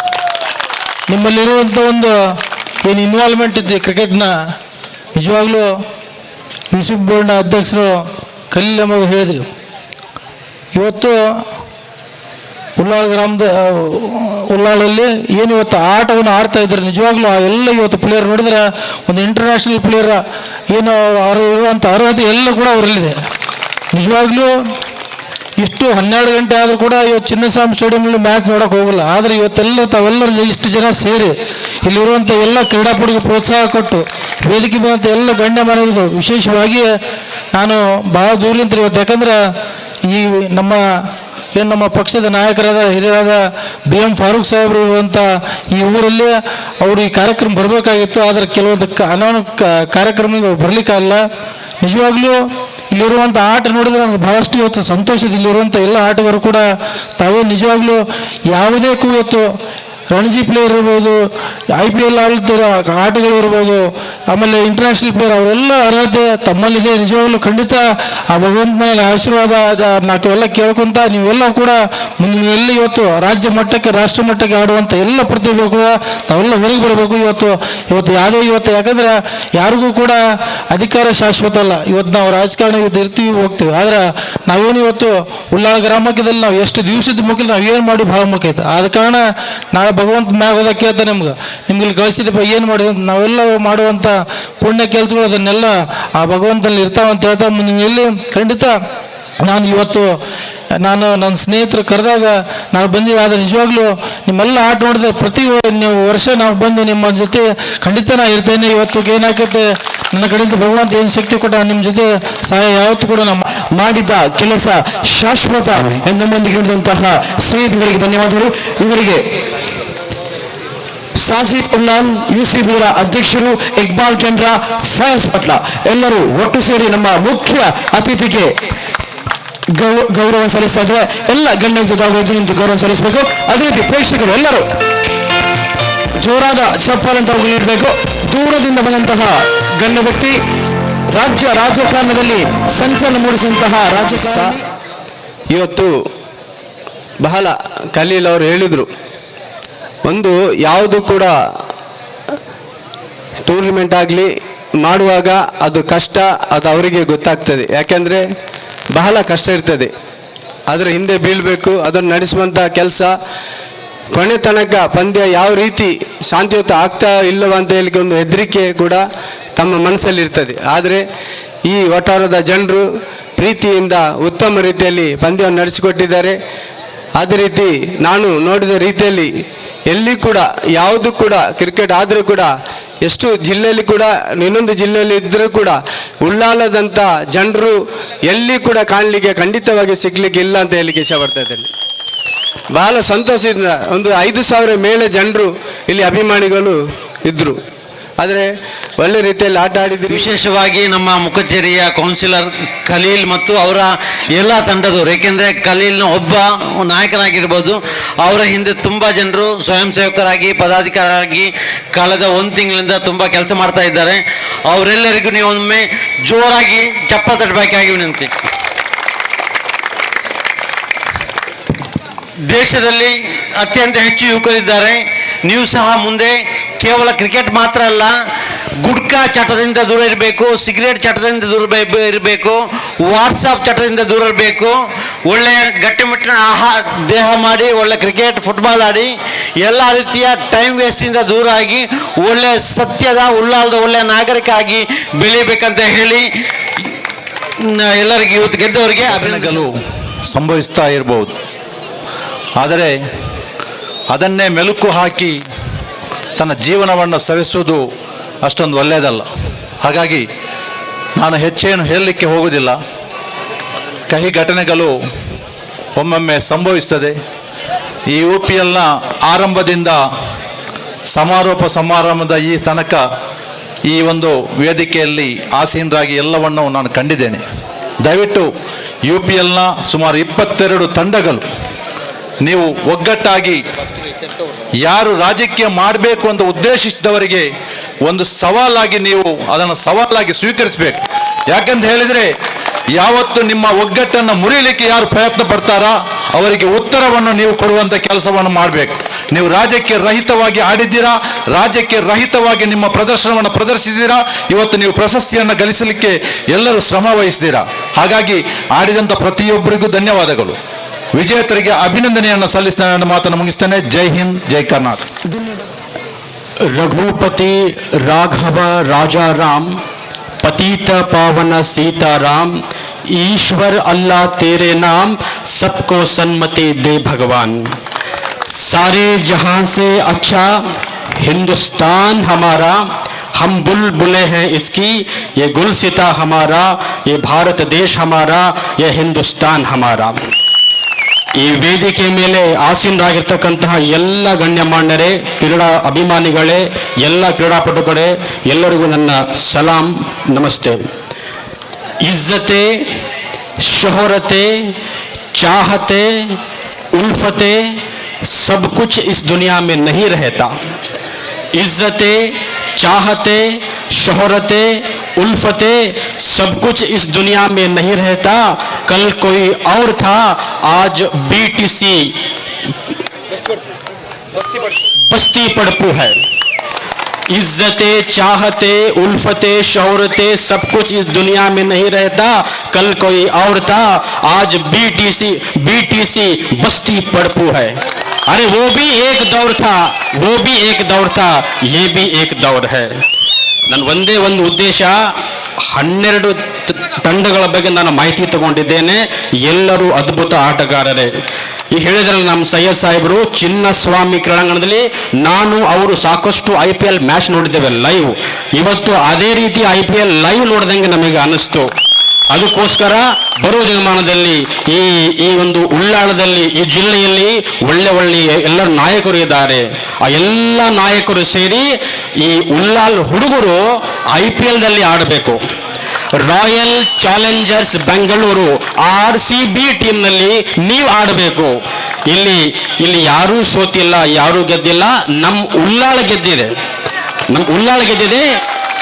ನಿಮ್ಮಲ್ಲಿರುವಂಥ ಒಂದು ಏನು ಇನ್ವಾಲ್ವ್ಮೆಂಟ್ ಇದ್ದೆ ಕ್ರಿಕೆಟ್ನ, ನಿಜವಾಗ್ಲೂ UCB ಬೋರ್ಡ್ನ ಅಧ್ಯಕ್ಷರು ಖಲೀಲ್ ಅಹಮದ್ ಹೇಳಿದ್ರು. ಇವತ್ತು ಉಲ್ಲಾಳಲ್ಲಿ ಏನು ಇವತ್ತು ಆಟವನ್ನು ಆಡ್ತಾ ಇದ್ದಾರೆ, ನಿಜವಾಗ್ಲೂ ಆ ಎಲ್ಲ ಇವತ್ತು ಪ್ಲೇಯರ್ ನೋಡಿದ್ರೆ ಒಂದು ಇಂಟರ್ನ್ಯಾಷನಲ್ ಪ್ಲೇಯರ್ ಏನು ಅವರು ಇರುವಂಥ ಅರ್ಹತೆ ಎಲ್ಲ ಕೂಡ ಅವರಲ್ಲಿದೆ. ನಿಜವಾಗ್ಲೂ ಇಷ್ಟು 12 ಗಂಟೆ ಆದರೂ ಕೂಡ ಇವತ್ತು ಚಿನ್ನಸ್ವಾಮಿ ಸ್ಟೇಡಿಯಂನಲ್ಲಿ ಮ್ಯಾಚ್ ನೋಡೋಕೆ ಹೋಗಲ್ಲ. ಆದರೆ ಇವತ್ತೆಲ್ಲ ತಾವೆಲ್ಲರೂ ಇಷ್ಟು ಜನ ಸೇರಿ ಇಲ್ಲಿರುವಂಥ ಎಲ್ಲ ಕ್ರೀಡಾಪಟುಗೆ ಪ್ರೋತ್ಸಾಹ ಕೊಟ್ಟು ವೇದಿಕೆ ಬಂದಂಥ ಎಲ್ಲ ಗಣ್ಯ ಮಾನವರು, ವಿಶೇಷವಾಗಿ ನಾನು ಭಾಳ ದೂರಲಿಂತ ಇವತ್ತು, ಯಾಕಂದ್ರೆ ಈ ನಮ್ಮ ಪಕ್ಷದ ನಾಯಕರಾದ ಹಿರಿಯರಾದ BM ಫಾರೂಕ್ ಸಾಹೇಬರು ಇರುವಂಥ ಈ ಊರಲ್ಲಿ ಅವರು ಈ ಕಾರ್ಯಕ್ರಮ ಬರಬೇಕಾಗಿತ್ತು. ಆದರೆ ಕೆಲವೊಂದು ಕಾರ್ಯಕ್ರಮದಿಂದ ಬರಲಿಕ್ಕಾಗಲ್ಲ. ನಿಜವಾಗ್ಲೂ ಇಲ್ಲಿರುವಂಥ ಆಟ ನೋಡಿದ್ರೆ ನನಗೆ ಬಹಳಷ್ಟು ಇವತ್ತು ಸಂತೋಷ. ಇಲ್ಲಿರುವಂಥ ಎಲ್ಲ ಆಟಗಾರರು ಕೂಡ ತಾವೇ ನಿಜವಾಗ್ಲೂ ಯಾವುದೇ ಇವತ್ತು ರಣಜಿ ಪ್ಲೇಯರ್ ಇರ್ಬೋದು, IPL ಆಡ್ತಿರೋ ಆಟಗಳು ಇರ್ಬೋದು, ಆಮೇಲೆ ಇಂಟರ್ನ್ಯಾಷನಲ್ ಪ್ಲೇಯರ್, ಅವರೆಲ್ಲ ಅರ್ಹತೆ ತಮ್ಮಲ್ಲಿದೆ. ನಿಜವಾಗ್ಲೂ ಖಂಡಿತ ಆ ಭಗವಂತ ಮೇಲೆ ಆಶೀರ್ವಾದ ನಾವೆಲ್ಲ ಕೇಳ್ಕೊಂತ ನೀವೆಲ್ಲ ಕೂಡ ಮುಂದಿನ ಎಲ್ಲಿ ಇವತ್ತು ರಾಜ್ಯ ಮಟ್ಟಕ್ಕೆ ರಾಷ್ಟ್ರ ಮಟ್ಟಕ್ಕೆ ಆಡುವಂಥ ಎಲ್ಲ ಪ್ರತಿಭೆ ಕೂಡ ತಾವೆಲ್ಲ ಹೊರಗೆ ಬರಬೇಕು. ಇವತ್ತು ಯಾವುದೇ ಯಾಕಂದ್ರೆ ಯಾರಿಗೂ ಕೂಡ ಅಧಿಕಾರ ಶಾಶ್ವತ ಅಲ್ಲ. ಇವತ್ತು ನಾವು ರಾಜಕಾರಣ ಇರ್ತೀವಿ ಹೋಗ್ತೀವಿ, ಆದರೆ ನಾವೇನು ಇವತ್ತು ಉಲ್ಲಾಳ ಗ್ರಾಮಕ್ಕದಲ್ಲಿ ನಾವು ಎಷ್ಟು ದಿವಸದ ಮುಖ್ಯ ನಾವು ಏನು ಮಾಡಿ ಭಾಳ ಮುಖ್ಯ ಐತೆ. ಆದ ಕಾರಣ ನಾಳೆ ಭಗವಂತ ಮ್ಯಾಗ ಹೋದಾಗ ಕೇಳ್ತಾ ನಿಮ್ಗೆ ಕಳಿಸಿದಪ್ಪ ಏನು ಮಾಡಿದ, ನಾವೆಲ್ಲ ಮಾಡುವಂಥ ಪುಣ್ಯ ಕೆಲಸಗಳು ಅದನ್ನೆಲ್ಲ ಆ ಭಗವಂತನಲ್ಲಿ ಇರ್ತಾವಂತ ಹೇಳ್ತಾ ಮುಂದಿನ ಎಲ್ಲಿ ಖಂಡಿತ ನಾನು ನನ್ನ ಸ್ನೇಹಿತರು ಕರೆದಾಗ ನಾವು ಬಂದೀವಿ. ಆದರೆ ನಿಜವಾಗ್ಲೂ ನಿಮ್ಮೆಲ್ಲ ಆಟ ನೋಡಿದೆ ಪ್ರತಿ ವರ್ಷ ನಾವು ಬಂದು ನಿಮ್ಮ ಜೊತೆ ಖಂಡಿತ ನಾ ಇರ್ತೇನೆ. ಇವತ್ತು ಏನಾಗುತ್ತೆ ನನ್ನ ಕಡೆಯಿಂದ ಭಗವಂತ ಏನು ಶಕ್ತಿ ಕೊಟ್ಟ ನಿಮ್ಮ ಜೊತೆ ಸಹಾಯ ಯಾವತ್ತೂ ಕೂಡ ನಾವು
ಮಾಡಿದ ಕೆಲಸ ಶಾಶ್ವತ ಎಂದೊಂದಿಗೆ ಹೇಳಿದಂತಹ ಸ್ನೇಹಿತರಿಗೆ ಧನ್ಯವಾದಗಳು. ಇವರಿಗೆ ಸಾಜಿದ್ ಉಲ್ಲಾಲ್ UCB ಅಧ್ಯಕ್ಷರು, ಇಕ್ಬಾಲ್ ಕೇಂದ್ರ, ಫಯಾಜ್ ಪಟ್ಲ ಎಲ್ಲರೂ ಒಟ್ಟು ಸೇರಿ ನಮ್ಮ ಮುಖ್ಯ ಅತಿಥಿಗೆ ಗೌರವ ಸಲ್ಲಿಸ್ತಾ ಇದ್ದಾರೆ. ಎಲ್ಲ ಗಣ್ಯ ನಿಂತು ಗೌರವ ಸಲ್ಲಿಸಬೇಕು. ಅದೇ ರೀತಿ ಪ್ರೇಕ್ಷಕರು ಎಲ್ಲರೂ ಜೋರಾದ ಚಪ್ಪಾಳೆ ಅಂತ ನೀಡಬೇಕು. ದೂರದಿಂದ ಬಂದಂತಹ ಗಣ್ಯ ವ್ಯಕ್ತಿ, ರಾಜ್ಯ ರಾಜಕಾರಣದಲ್ಲಿ ಸಂಚಲನ ಮೂಡಿಸಿದಂತಹ ರಾಜಕಾರಣ.
ಇವತ್ತು ಬಹಳ ಖಲೀಲ್ ಅವರು ಹೇಳಿದರು, ಒಂದು ಯಾವುದು ಕೂಡ ಟೂರ್ನಮೆಂಟ್ ಆಗಲಿ ಮಾಡುವಾಗ ಅದು ಕಷ್ಟ, ಅದು ಅವರಿಗೆ ಗೊತ್ತಾಗ್ತದೆ. ಯಾಕೆಂದರೆ ಬಹಳ ಕಷ್ಟ ಇರ್ತದೆ, ಅದರ ಹಿಂದೆ ಬೀಳಬೇಕು, ಅದನ್ನು ನಡೆಸುವಂಥ ಕೆಲಸ ಕೊನೆ ತನಕ ಪಂದ್ಯ ಯಾವ ರೀತಿ ಶಾಂತಿಯುತ ಆಗ್ತಾ ಇಲ್ಲವ ಅಂತ ಹೇಳಿ ಒಂದು ಹೆದರಿಕೆ ಕೂಡ ತಮ್ಮ ಮನಸ್ಸಲ್ಲಿರ್ತದೆ. ಆದರೆ ಈ ವಠಾರದ ಜನರು ಪ್ರೀತಿಯಿಂದ ಉತ್ತಮ ರೀತಿಯಲ್ಲಿ ಪಂದ್ಯವನ್ನು ನಡೆಸಿಕೊಟ್ಟಿದ್ದಾರೆ. ಅದೇ ರೀತಿ ನಾನು ನೋಡಿದ ರೀತಿಯಲ್ಲಿ ಎಲ್ಲಿ ಕೂಡ ಯಾವುದು ಕೂಡ ಕ್ರಿಕೆಟ್ ಆದರೂ ಕೂಡ ಎಷ್ಟು ಜಿಲ್ಲೆಯಲ್ಲಿ ಕೂಡ ಇನ್ನೊಂದು ಜಿಲ್ಲೆಯಲ್ಲಿ ಇದ್ದರೂ ಕೂಡ ಉಳ್ಳಾಲದಂಥ ಜನರು ಎಲ್ಲಿ ಕೂಡ ಕಾಣಲಿಕ್ಕೆ ಖಂಡಿತವಾಗಿ ಸಿಗ್ಲಿಕ್ಕೆ ಇಲ್ಲ ಅಂತ ಹೇಳಲಿಕ್ಕೆ ಇಷ್ಟಪಡ್ತಾ ಇದ್ದೇನೆ. ಬಹಳ ಸಂತೋಷದಿಂದ ಒಂದು 5,000 ಮೇಲೆ ಜನರು ಇಲ್ಲಿ ಅಭಿಮಾನಿಗಳು ಇದ್ದರು. ಆದರೆ ಒಳ್ಳೆ ರೀತಿಯಲ್ಲಿ ಆಟ ಆಡಿದ್ರು.
ವಿಶೇಷವಾಗಿ ನಮ್ಮ ಮುಖಚೇರಿಯ ಕೌನ್ಸಿಲರ್ ಖಲೀಲ್ ಮತ್ತು ಅವರ ಎಲ್ಲ ತಂಡದವರು, ಏಕೆಂದರೆ ಖಲೀಲ್ನ ಒಬ್ಬ ನಾಯಕನಾಗಿರ್ಬೋದು, ಅವರ ಹಿಂದೆ ತುಂಬ ಜನರು ಸ್ವಯಂ ಸೇವಕರಾಗಿ ಪದಾಧಿಕಾರಿಯಾಗಿ ಕಳೆದ 1 ತಿಂಗಳಿಂದ ತುಂಬ ಕೆಲಸ ಮಾಡ್ತಾ ಇದ್ದಾರೆ. ಅವರೆಲ್ಲರಿಗೂ ನೀವು ಒಮ್ಮೆ ಜೋರಾಗಿ ಚಪ್ಪಾಳೆ ತಟ್ಟಬೇಕಾಗಿ ವಿನಂತಿ. ದೇಶದಲ್ಲಿ ಅತ್ಯಂತ ಹೆಚ್ಚು ಯುವಕರಿದ್ದಾರೆ. ನೀವು ಸಹ ಮುಂದೆ ಕೇವಲ ಕ್ರಿಕೆಟ್ ಮಾತ್ರ ಅಲ್ಲ, ಗುಡ್ಕಾ ಚಟದಿಂದ ದೂರ ಇರಬೇಕು, ಸಿಗರೇಟ್ ಚಟದಿಂದ ದೂರ ಇರಬೇಕು, ವಾಟ್ಸಪ್ ಚಟದಿಂದ ದೂರ ಇರಬೇಕು, ಒಳ್ಳೆಯ ಗಟ್ಟಿಮುಟ್ಟಿನ ದೇಹ ಮಾಡಿ ಒಳ್ಳೆ ಕ್ರಿಕೆಟ್ ಫುಟ್ಬಾಲ್ ಆಡಿ ಎಲ್ಲ ರೀತಿಯ ಟೈಮ್ ವೇಸ್ಟಿಂದ ದೂರ ಆಗಿ ಒಳ್ಳೆ ಸತ್ಯದ ಉಳ್ಳಾಲದ ಒಳ್ಳೆಯ ನಾಗರಿಕ ಆಗಿ ಬೆಳೀಬೇಕಂತ ಹೇಳಿ ಎಲ್ಲರಿಗೆ ಇವತ್ತು ಗೆದ್ದವರಿಗೆ
ಅಭಿನಂದನೆಗಳು ಸಂಭವಿಸ್ತಾ ಇರಬಹುದು. ಆದರೆ ಅದನ್ನೇ ಮೆಲುಕು ಹಾಕಿ ತನ್ನ ಜೀವನವನ್ನು ಸವೆಸುವುದು ಅಷ್ಟೊಂದು ಒಳ್ಳೆಯದಲ್ಲ. ಹಾಗಾಗಿ ನಾನು ಹೆಚ್ಚೇನು ಹೇಳಲಿಕ್ಕೆ ಹೋಗುವುದಿಲ್ಲ. ಕಹಿ ಘಟನೆಗಳು ಒಮ್ಮೊಮ್ಮೆ ಸಂಭವಿಸ್ತದೆ. ಈ UPLನ ಆರಂಭದಿಂದ ಸಮಾರೋಪ ಸಮಾರಂಭದ ಈ ತನಕ ಈ ಒಂದು ವೇದಿಕೆಯಲ್ಲಿ ಆಸೀನರಾಗಿ ಎಲ್ಲವನ್ನು ನಾನು ಕಂಡಿದ್ದೇನೆ. ದಯವಿಟ್ಟು UPLನ ಸುಮಾರು 22 ತಂಡಗಳು ನೀವು ಒಗ್ಗಟ್ಟಾಗಿ ಯಾರು ರಾಜಕೀಯ ಮಾಡಬೇಕು ಅಂತ ಉದ್ದೇಶಿಸಿದವರಿಗೆ ಒಂದು ಸವಾಲಾಗಿ ನೀವು ಅದನ್ನು ಸವಾಲಾಗಿ ಸ್ವೀಕರಿಸಬೇಕು. ಯಾಕಂತ ಹೇಳಿದರೆ ಯಾವತ್ತು ನಿಮ್ಮ ಒಗ್ಗಟ್ಟನ್ನು ಮುರಿಲಿಕ್ಕೆ ಯಾರು ಪ್ರಯತ್ನ ಪಡ್ತಾರಾ ಅವರಿಗೆ ಉತ್ತರವನ್ನು ನೀವು ಕೊಡುವಂಥ ಕೆಲಸವನ್ನು ಮಾಡಬೇಕು. ನೀವು ರಾಜಕೀಯ ರಹಿತವಾಗಿ ಆಡಿದ್ದೀರಾ, ರಾಜಕೀಯ ರಹಿತವಾಗಿ ನಿಮ್ಮ ಪ್ರದರ್ಶನವನ್ನು ಪ್ರದರ್ಶಿಸಿದ್ದೀರಾ. ಇವತ್ತು ನೀವು ಪ್ರಶಸ್ತಿಯನ್ನು ಗಳಿಸಲಿಕ್ಕೆ ಎಲ್ಲರೂ ಶ್ರಮ ವಹಿಸಿದ್ದೀರಾ. ಹಾಗಾಗಿ ಆಡಿದಂಥ ಪ್ರತಿಯೊಬ್ಬರಿಗೂ ಧನ್ಯವಾದಗಳು. ವಿಜೇತರಿಗೆ ಅಭಿನಂದನೆಯನ್ನು ಸಲ್ಲಿಸ್ತೇನೆ. ನನ್ನ ಮಾತನ್ನು ಮುಗಿಸ್ತೇನೆ. ಜೈ ಹಿಂದ್, ಜೈ ಕರ್ನಾಟಕ.
रघुपति राघव राजा राम, पतित पावन सीताराम, ईश्वर अल्लाह तेरे नाम, सबको सन्मति दे भगवान। सारे जहां से अच्छा हिंदुस्तान हमारा, हम बुलबुलें हैं इसकी, ये गुलसिता हमारा, ये भारत देश हमारा, ये हिंदुस्तान हमारा. ಈ ವೇದಿಕೆ ಮೇಲೆ ಆಸೀನರಾಗಿರ್ತಕ್ಕಂತಹ ಎಲ್ಲ ಗಣ್ಯಮಾನ್ಯರೇ, ಕ್ರೀಡಾ ಅಭಿಮಾನಿಗಳೇ, ಎಲ್ಲ ಕ್ರೀಡಾಪಟುಗಳೇ, ಎಲ್ಲರಿಗೂ ನನ್ನ ಸಲಾಂ, ನಮಸ್ತೆ. ಇಜ್ಜತೆ, ಶೋಹರತೆ, चाहते, उल्फते, सब कुछ इस दुनिया में नहीं रहता. इज्जते, चाहते, शोहरते, उल्फते, सब कुछ इस दुनिया में नहीं रहता. कल कोई और था, आज BTC बस्ती पड़पू है. इज्जते, चाहते, उल्फते, शोहरते, सब कुछ इस दुनिया में नहीं रहता. कल कोई और था, आज BTC बस्ती पड़पू है. अरे वो भी एक दौर था, वो भी एक दौर था, ये भी एक दौर है. ನನ್ನ ಒಂದೇ ಒಂದು ಉದ್ದೇಶ, 12 ತಂಡಗಳ ಬಗ್ಗೆ ನಾನು ಮಾಹಿತಿ ತಗೊಂಡಿದ್ದೇನೆ. ಎಲ್ಲರೂ ಅದ್ಭುತ ಆಟಗಾರರೇ. ಈ ಹೇಳಿದ್ರಲ್ಲ ನಮ್ಮ ಸೈಯದ್ ಸಾಹೇಬರು, ಚಿನ್ನಸ್ವಾಮಿ ಕ್ರೀಡಾಂಗಣದಲ್ಲಿ ನಾನು ಅವರು ಸಾಕಷ್ಟು IPL ಮ್ಯಾಚ್ ನೋಡಿದ್ದೇವೆ ಲೈವ್. ಇವತ್ತು ಅದೇ ರೀತಿ IPL ಲೈವ್ ನೋಡಿದಂಗೆ ನಮಗೆ ಅನಿಸ್ತು. ಅದಕ್ಕೋಸ್ಕರ ಬರುವ ದಿನಮಾನದಲ್ಲಿ ಈ ಒಂದು ಉಳ್ಳಾಳದಲ್ಲಿ, ಈ ಜಿಲ್ಲೆಯಲ್ಲಿ ಒಳ್ಳೆ ಎಲ್ಲರೂ ನಾಯಕರು ಇದ್ದಾರೆ. ಆ ಎಲ್ಲ ನಾಯಕರು ಸೇರಿ ಈ ಉಳ್ಳಾಲ್ ಹುಡುಗರು IPLದಲ್ಲಿ ಆಡಬೇಕು. ರಾಯಲ್ ಚಾಲೆಂಜರ್ಸ್ ಬೆಂಗಳೂರು RCB ಟೀಮ್ನಲ್ಲಿ ನೀವು ಆಡಬೇಕು. ಇಲ್ಲಿ ಯಾರೂ ಸೋತಿಲ್ಲ, ಯಾರೂ ಗೆದ್ದಿಲ್ಲ. ನಮ್ಮ ಉಳ್ಳಾಳ ಗೆದ್ದಿದೆ, ನಮ್ಮ ಉಳ್ಳಾಳ ಗೆದ್ದಿದೆ.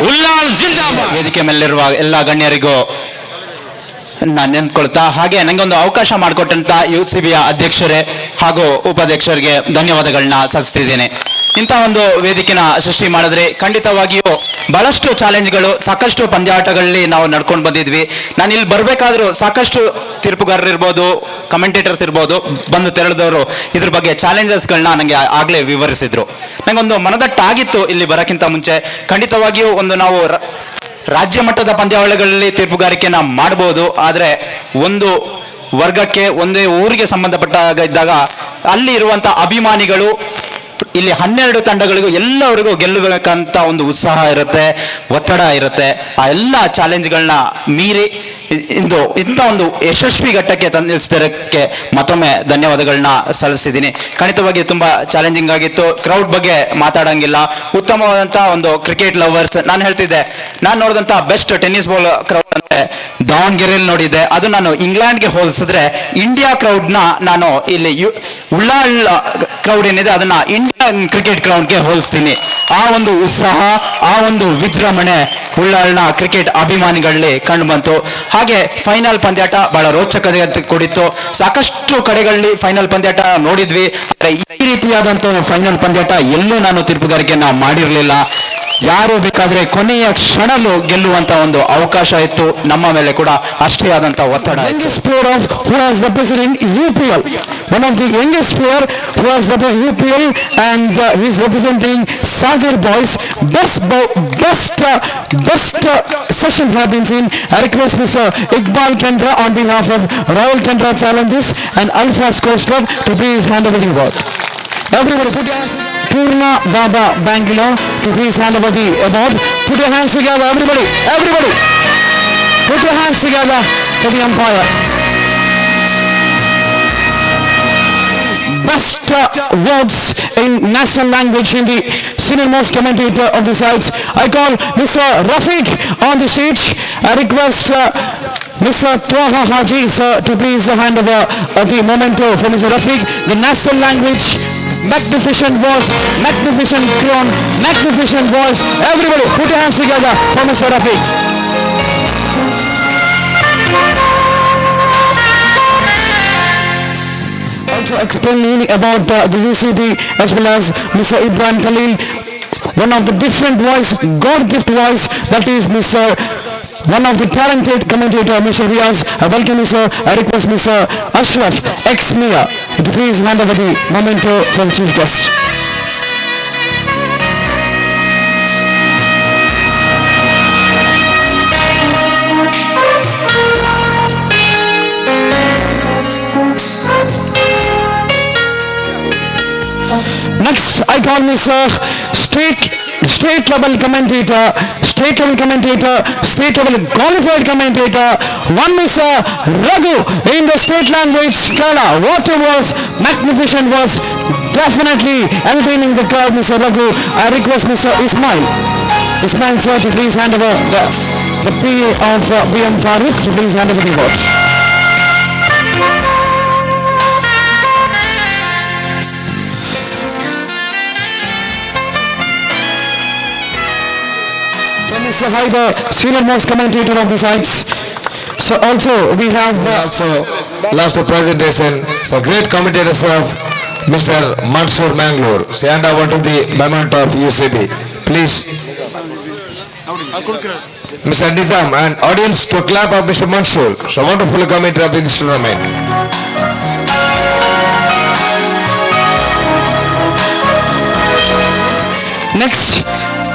ಉಳ್ಳಾಳ್ ಜಿಂದಾಬಾದ್.
ವೇದಿಕೆ ಮೇಲಿರುವ ಎಲ್ಲ ಗಣ್ಯರಿಗೂ ನಾನು ನೆನ್ಕೊಳ್ತಾ, ಹಾಗೆ ನನಗೆ ಒಂದು ಅವಕಾಶ ಮಾಡಿಕೊಟ್ಟಂತ UCBಯ ಅಧ್ಯಕ್ಷರೇ ಹಾಗೂ ಉಪಾಧ್ಯಕ್ಷರಿಗೆ ಧನ್ಯವಾದಗಳನ್ನ ಸಲ್ಲಿಸ್ತಿದ್ದೇನೆ. ಇಂಥ ಒಂದು ವೇದಿಕೆನ ಸೃಷ್ಟಿ ಮಾಡಿದ್ರೆ ಖಂಡಿತವಾಗಿಯೂ ಬಹಳಷ್ಟು ಚಾಲೆಂಜ್ಗಳು, ಸಾಕಷ್ಟು ಪಂದ್ಯಾಟಗಳಲ್ಲಿ ನಾವು ನಡ್ಕೊಂಡು ಬಂದಿದ್ವಿ. ನಾನು ಇಲ್ಲಿ ಬರಬೇಕಾದ್ರೂ ಸಾಕಷ್ಟು ತೀರ್ಪುಗಾರರು ಇರ್ಬೋದು, ಕಮೆಂಟೇಟರ್ಸ್ ಇರ್ಬೋದು, ಬಂದು ತೆರಳಿದವರು ಇದ್ರ ಬಗ್ಗೆ ಚಾಲೆಂಜಸ್ಗಳನ್ನ ನನಗೆ ಆಗಲೇ ವಿವರಿಸಿದ್ರು. ನನಗೊಂದು ಮನದಟ್ಟಾಗಿತ್ತು ಇಲ್ಲಿ ಬರೋಕ್ಕಿಂತ ಮುಂಚೆ. ಖಂಡಿತವಾಗಿಯೂ ಒಂದು ನಾವು ರಾಜ್ಯ ಮಟ್ಟದ ಪಂದ್ಯಾವಳಿಗಳಲ್ಲಿ ತೀರ್ಪುಗಾರಿಕೆನ ಮಾಡ್ಬೋದು, ಆದರೆ ಒಂದು ವರ್ಗಕ್ಕೆ, ಒಂದೇ ಊರಿಗೆ ಸಂಬಂಧಪಟ್ಟಾಗ ಇದ್ದಾಗ ಅಲ್ಲಿ ಇರುವಂಥ ಅಭಿಮಾನಿಗಳು ಇಲ್ಲಿ 12 ತಂಡಗಳಿಗೂ ಎಲ್ಲರಿಗೂ ಗೆಲ್ಲಬೇಕಂತ ಒಂದು ಉತ್ಸಾಹ ಇರುತ್ತೆ, ಒತ್ತಡ ಇರುತ್ತೆ. ಆ ಎಲ್ಲ ಚಾಲೆಂಜ್ಗಳನ್ನ ಮೀರಿ ಇಂಥ ಒಂದು ಯಶಸ್ವಿ ಘಟ್ಟಕ್ಕೆ ತಂದಿಳಿಸಿದ್ದಕ್ಕೆ ಮತ್ತೊಮ್ಮೆ ಧನ್ಯವಾದಗಳನ್ನ ಸಲ್ಲಿಸಿದ್ದೀನಿ. ಖಂಡಿತವಾಗಿ ತುಂಬಾ ಚಾಲೆಂಜಿಂಗ್ ಆಗಿತ್ತು. ಕ್ರೌಡ್ ಬಗ್ಗೆ ಮಾತಾಡಂಗಿಲ್ಲ. ಉತ್ತಮವಾದಂತ ಒಂದು ಕ್ರಿಕೆಟ್ ಲವರ್ಸ್. ನಾನು ಹೇಳ್ತಿದ್ದೆ, ನಾನು ನೋಡಿದಂತ ಬೆಸ್ಟ್ ಟೆನ್ನಿಸ್ ಬಾಲ್ ಕ್ರೌಡ್ ಅಂದ್ರೆ ದಾವಣಗೆರೆಯಲ್ಲಿ ನೋಡಿದ್ದೆ. ಅದು ನಾನು ಇಂಗ್ಲೆಂಡ್ಗೆ ಹೋಲಿಸಿದ್ರೆ ಇಂಡಿಯಾ ಕ್ರೌಡ್ನ ನಾನು ಇಲ್ಲಿ ಉಳ್ಳಾಳ್ ಕ್ರೌಡ್ ಏನಿದೆ ಅದನ್ನ ಇಂಡಿಯನ್ ಕ್ರಿಕೆಟ್ ಕ್ರೌಡ್ಗೆ ಹೋಲಿಸ್ತೀನಿ. ಆ ಒಂದು ಉತ್ಸಾಹ, ಆ ಒಂದು ವಿಜೃಂಭಣೆ ಉಳ್ಳಾಳ್ನ ಕ್ರಿಕೆಟ್ ಅಭಿಮಾನಿಗಳಲ್ಲಿ ಕಂಡು ಬಂತು. ಹಾಗೆ ಫೈನಲ್ ಪಂದ್ಯಾಟ ಬಹಳ ರೋಚಕತೆ ಕೂಡಿತ್ತು. ಸಾಕಷ್ಟು ಕಡೆಗಳಲ್ಲಿ ಫೈನಲ್ ಪಂದ್ಯಾಟ ನೋಡಿದ್ವಿ. ಈ ರೀತಿಯಾದಂತಹ ಫೈನಲ್ ಪಂದ್ಯಾಟ ಎಲ್ಲೂ ನಾನು ತೀರ್ಪುಗಾರಿಕೆಯನ್ನ ಮಾಡಿರಲಿಲ್ಲ. ಯಾರು ಬೇಕಾದ್ರೆ ಕೊನೆಯ ಕ್ಷಣಲ್ಲೂ ಗೆಲ್ಲುವಂತ ಒಂದು ಅವಕಾಶ ಇತ್ತು. ನಮ್ಮ ಮೇಲೆ ಕೂಡ ಅಷ್ಟೇ ಆದಂತ ಒತ್ತಡ.
Youngest player who has representing UPL, one of the youngest player who has representing UPL, and he is representing Sagar Boys. Best session have been seen. I request Mr. Iqbal Kendra on behalf of Royal Kendra Challenges and Alpha Sports Club to please hand over the award. Everybody put your hands. Purna Baba Bangalore to please hand over the award. Put your hands together, everybody. Put your hands together for the umpire. Best words in national language in the senior most commentator of the sides. I call Mr. Rafiq on the stage. I request Mr. Toha Haji sir to please hand over the memento for Mr. Rafiq. The national language, magnificent words, magnificent crown, magnificent voice. Everybody put your hands together for Mr. Rafiq. Also explaining about the UCB as well as Mr. Ibrahim Khalil, one of the different voice, God gift voice, that is Mr. one of the talented commentator, Mr. Riaz. I welcome Mr. I request Mr. Ashraf ex-Mia to please hand over the memento for the chief guest. Next, I call Mr. State level commentator, state level qualified commentator, one Mr. Raghu in the state language Kerala. What was magnificent words, definitely entertaining the crowd, Mr. Raghu. I request Mr. Ismail sir to please hand over the PA of BM Farooq to please hand over the words. Mr. Haider, senior most commentator of the sides. So also we have
last presentation. So great commentators of Mr. Mansoor Mangalore. So hand over to the memento of UCB. Please. Mr. Nizam and audience to clap of Mr. Mansoor. So wonderful commentator of this tournament.
Next,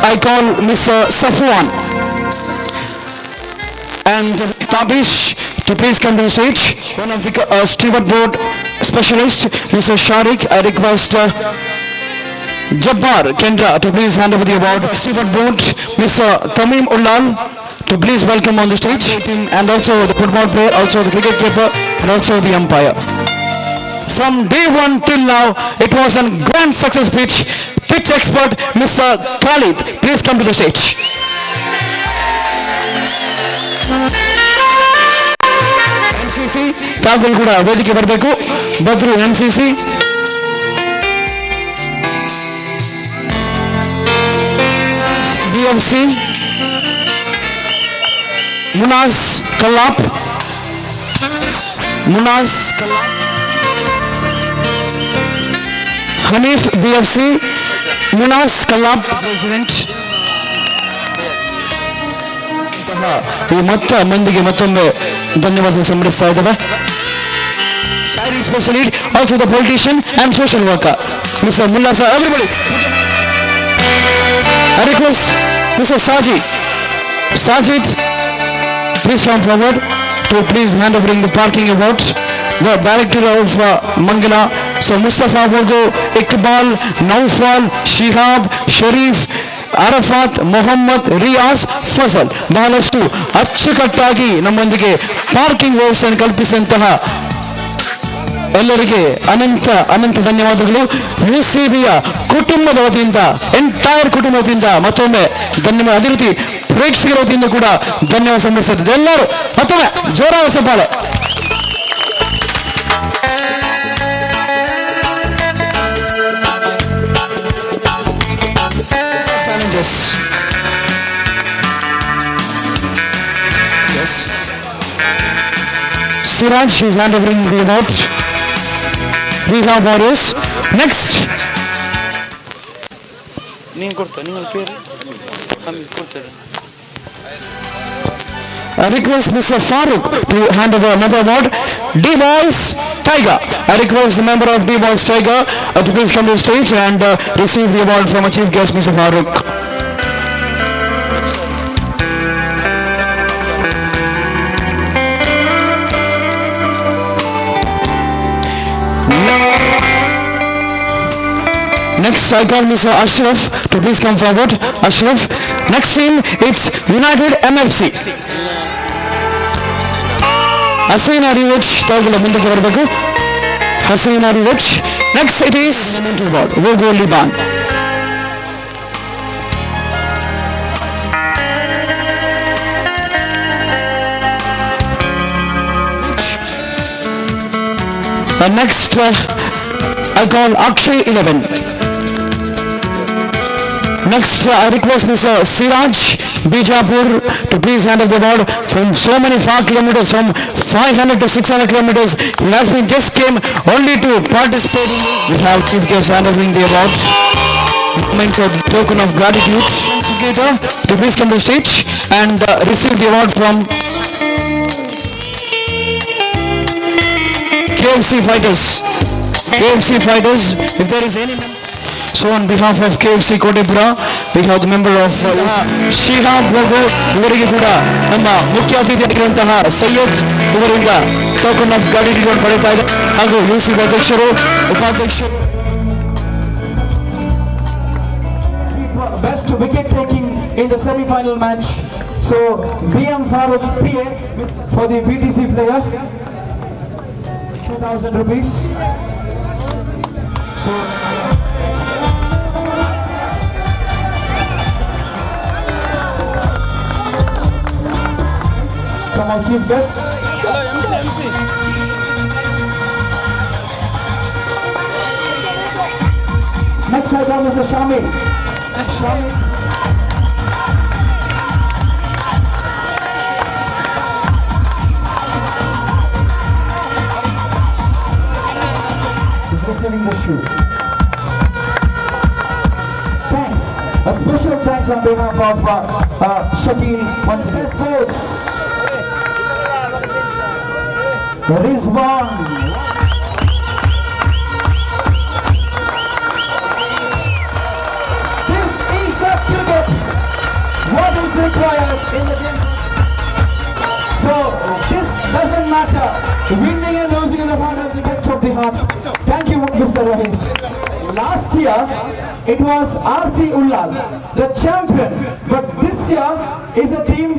I call Mr. Safwan and Tabish to please come to the stage. One of the steward board specialist, Mr. Sharik. I request Jabbar Kendra to please hand over the award. Steward board, Mr. Tamim Ullal to please welcome on the stage, and also the football player, also the cricket keeper, and also the umpire. From day one till now, it was a grand success pitch expert, Mr. Khalid, please come to the stage. MCC, Kagul Kuda, ವೇದಿಕೆ ಬರಬೇಕು. ಬದ್ರು MCC. BMC, Munaz Kalap, Hanif BFC, Munaz Kalab president. ಈ ಮಂದಿಗೆ ಮತ್ತೊಮ್ಮೆ ಧನ್ಯವಾದ ಸಮರ್ಪಿಸ್ತಾ ಇದ್ದೇವೆ. Shari special lead, also the politician and social worker, Mr. Mulla sir. Everybody, I request Mr. Sajid, please come forward to please hand over the parking awards. The director of Mangala so Mustafa ಬೋಗೋ, ಇಕ್ಬಾಲ್, ನೌಫಾಲ್, ಶಿಹಾಬ್, ಶರೀಫ್, ಅರಫಾತ್, ಮೊಹಮ್ಮದ್, ರಿಯಾಜ್, ಫಜಲ್ ಬಹಳಷ್ಟು ಅಚ್ಚುಕಟ್ಟಾಗಿ ನಮ್ಮೊಂದಿಗೆ parking ವ್ಯವಸ್ಥೆಯನ್ನು ಕಲ್ಪಿಸಿದಂತಹ ಎಲ್ಲರಿಗೆ ಅನಂತ ಅನಂತ ಧನ್ಯವಾದಗಳು. UCBಯ ಕುಟುಂಬದ ವತಿಯಿಂದ, entire ಕುಟುಂಬದಿಂದ ಮತ್ತೊಮ್ಮೆ ಧನ್ಯವಾದ. ಅದೇ ರೀತಿ ಪ್ರೇಕ್ಷಕರ ವತಿಯಿಂದ ಕೂಡ ಧನ್ಯವಾದ ಸಮರ್ಪಿಸುತ್ತದೆ. ಎಲ್ಲರೂ ಮತ್ತೊಮ್ಮೆ ಜೋರಾದ ಚಪ್ಪಾಳೆ. Siraj is handling the award. Rehab Warriors. Next. I request Mr. Farooq to hand over another award. D-Boys Tiger. I request the member of D-Boys Tiger to please come to the stage and receive the award from our chief guest, Mr. Farooq. Next, I call Mr. Ashraf to please come forward. Ashraf. Next team, it's United MFC. Hasina Rivich, Tagula Mundaki Varbaku. Hasina Rivich. Next, it is Wogo Liban. Next, I call Akshay 11. Next, I request Mr. Siraj Bijapur to please hand over the award from so many far kilometers, from 500 to 600 kilometers. He has been just came only to participate. We have chief guest handling the awards. Moments of token of gratitude. To please come to the stage and receive the award from KFC Fighters. KFC Fighters, if there is any. So on behalf of KFC Kotepura, we have the member of Shihab Bogo, ಇವರಿಗೆ ಕೂಡ ನಮ್ಮ ಮುಖ್ಯ ಅತಿಥಿಯಾಗಿರುವಂತಹ ಸೈಯದ್ ಇವರಿಂದ token of gratitude ಪಡೆಯುತ್ತಾ ಇದೆ. ಹಾಗೂ UCB ಅಧ್ಯಕ್ಷರು, ಉಪಾಧ್ಯಕ್ಷರು.
Best wicket taking in the semi-final match. So BM Farooq PA for the BTC player, 2,000 rupees. So come on, chief guest. MC. Next I call Mr. Shamil. Shamil. He's receiving the shoe. Thanks. A special thanks on behalf of Shakil once again. Sports. Rizwan. This is a cricket. What is required in the game? So this doesn't matter. Winning and losing is a part of the catch of the hearts. Thank you, Mr. Rahis. Last year it was RC Ullal, the champion, but this year is a team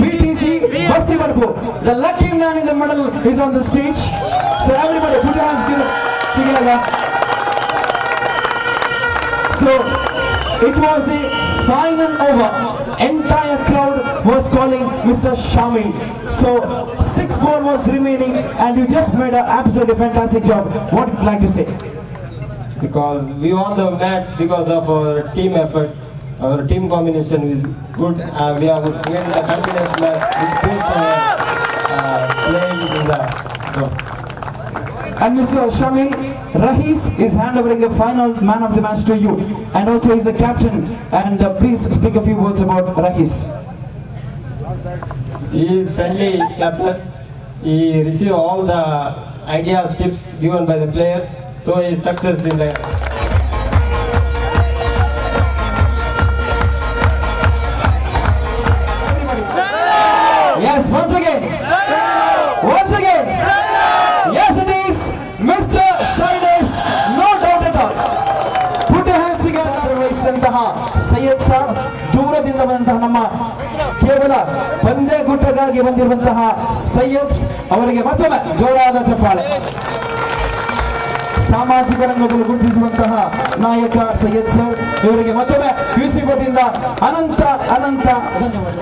BTC Basti Padpu. The lucky man in the middle is on the stage. So everybody put your hands together. So it was a final over. Entire crowd was calling Mr. Shamil. So 6 balls was remaining and you just made an absolutely fantastic job. What would you like to say?
Because we won the match because of our team effort. Our team combination is good. We have made the confidence match which based on playing in the game.
And Mr. Shamil, Rahis is handovering the final man of the match to you, and also he's the captain. And please speak a few words about Rahis.
He is friendly captain. He receives all the ideas, tips given by the players. So he is success in the.
Yes, once again. Once again. Yes, it is Mr. Shailesh ಬಂದಂತಹ ನಮ್ಮ ಕೇವಲ ಪಂದ್ಯ ಗುಟ್ಟಕ್ಕಾಗಿ ಬಂದಿರುವಂತಹ ಸೈಯದ್ ಅವರಿಗೆ ಮತ್ತೊಮ್ಮೆ ಜೋರಾದ ಚಪ್ಪಾಳೆ. ಸಾಮಾಜಿಕ ರಂಗದಲ್ಲಿ ಗುರುತಿಸುವಂತಹ ನಾಯಕ ಸೈಯದ್ ಸರ್ ಇವರಿಗೆ ಮತ್ತೊಮ್ಮೆ ಯುಸಿ ವತಿಯಿಂದ ಅನಂತ ಧನ್ಯವಾದ.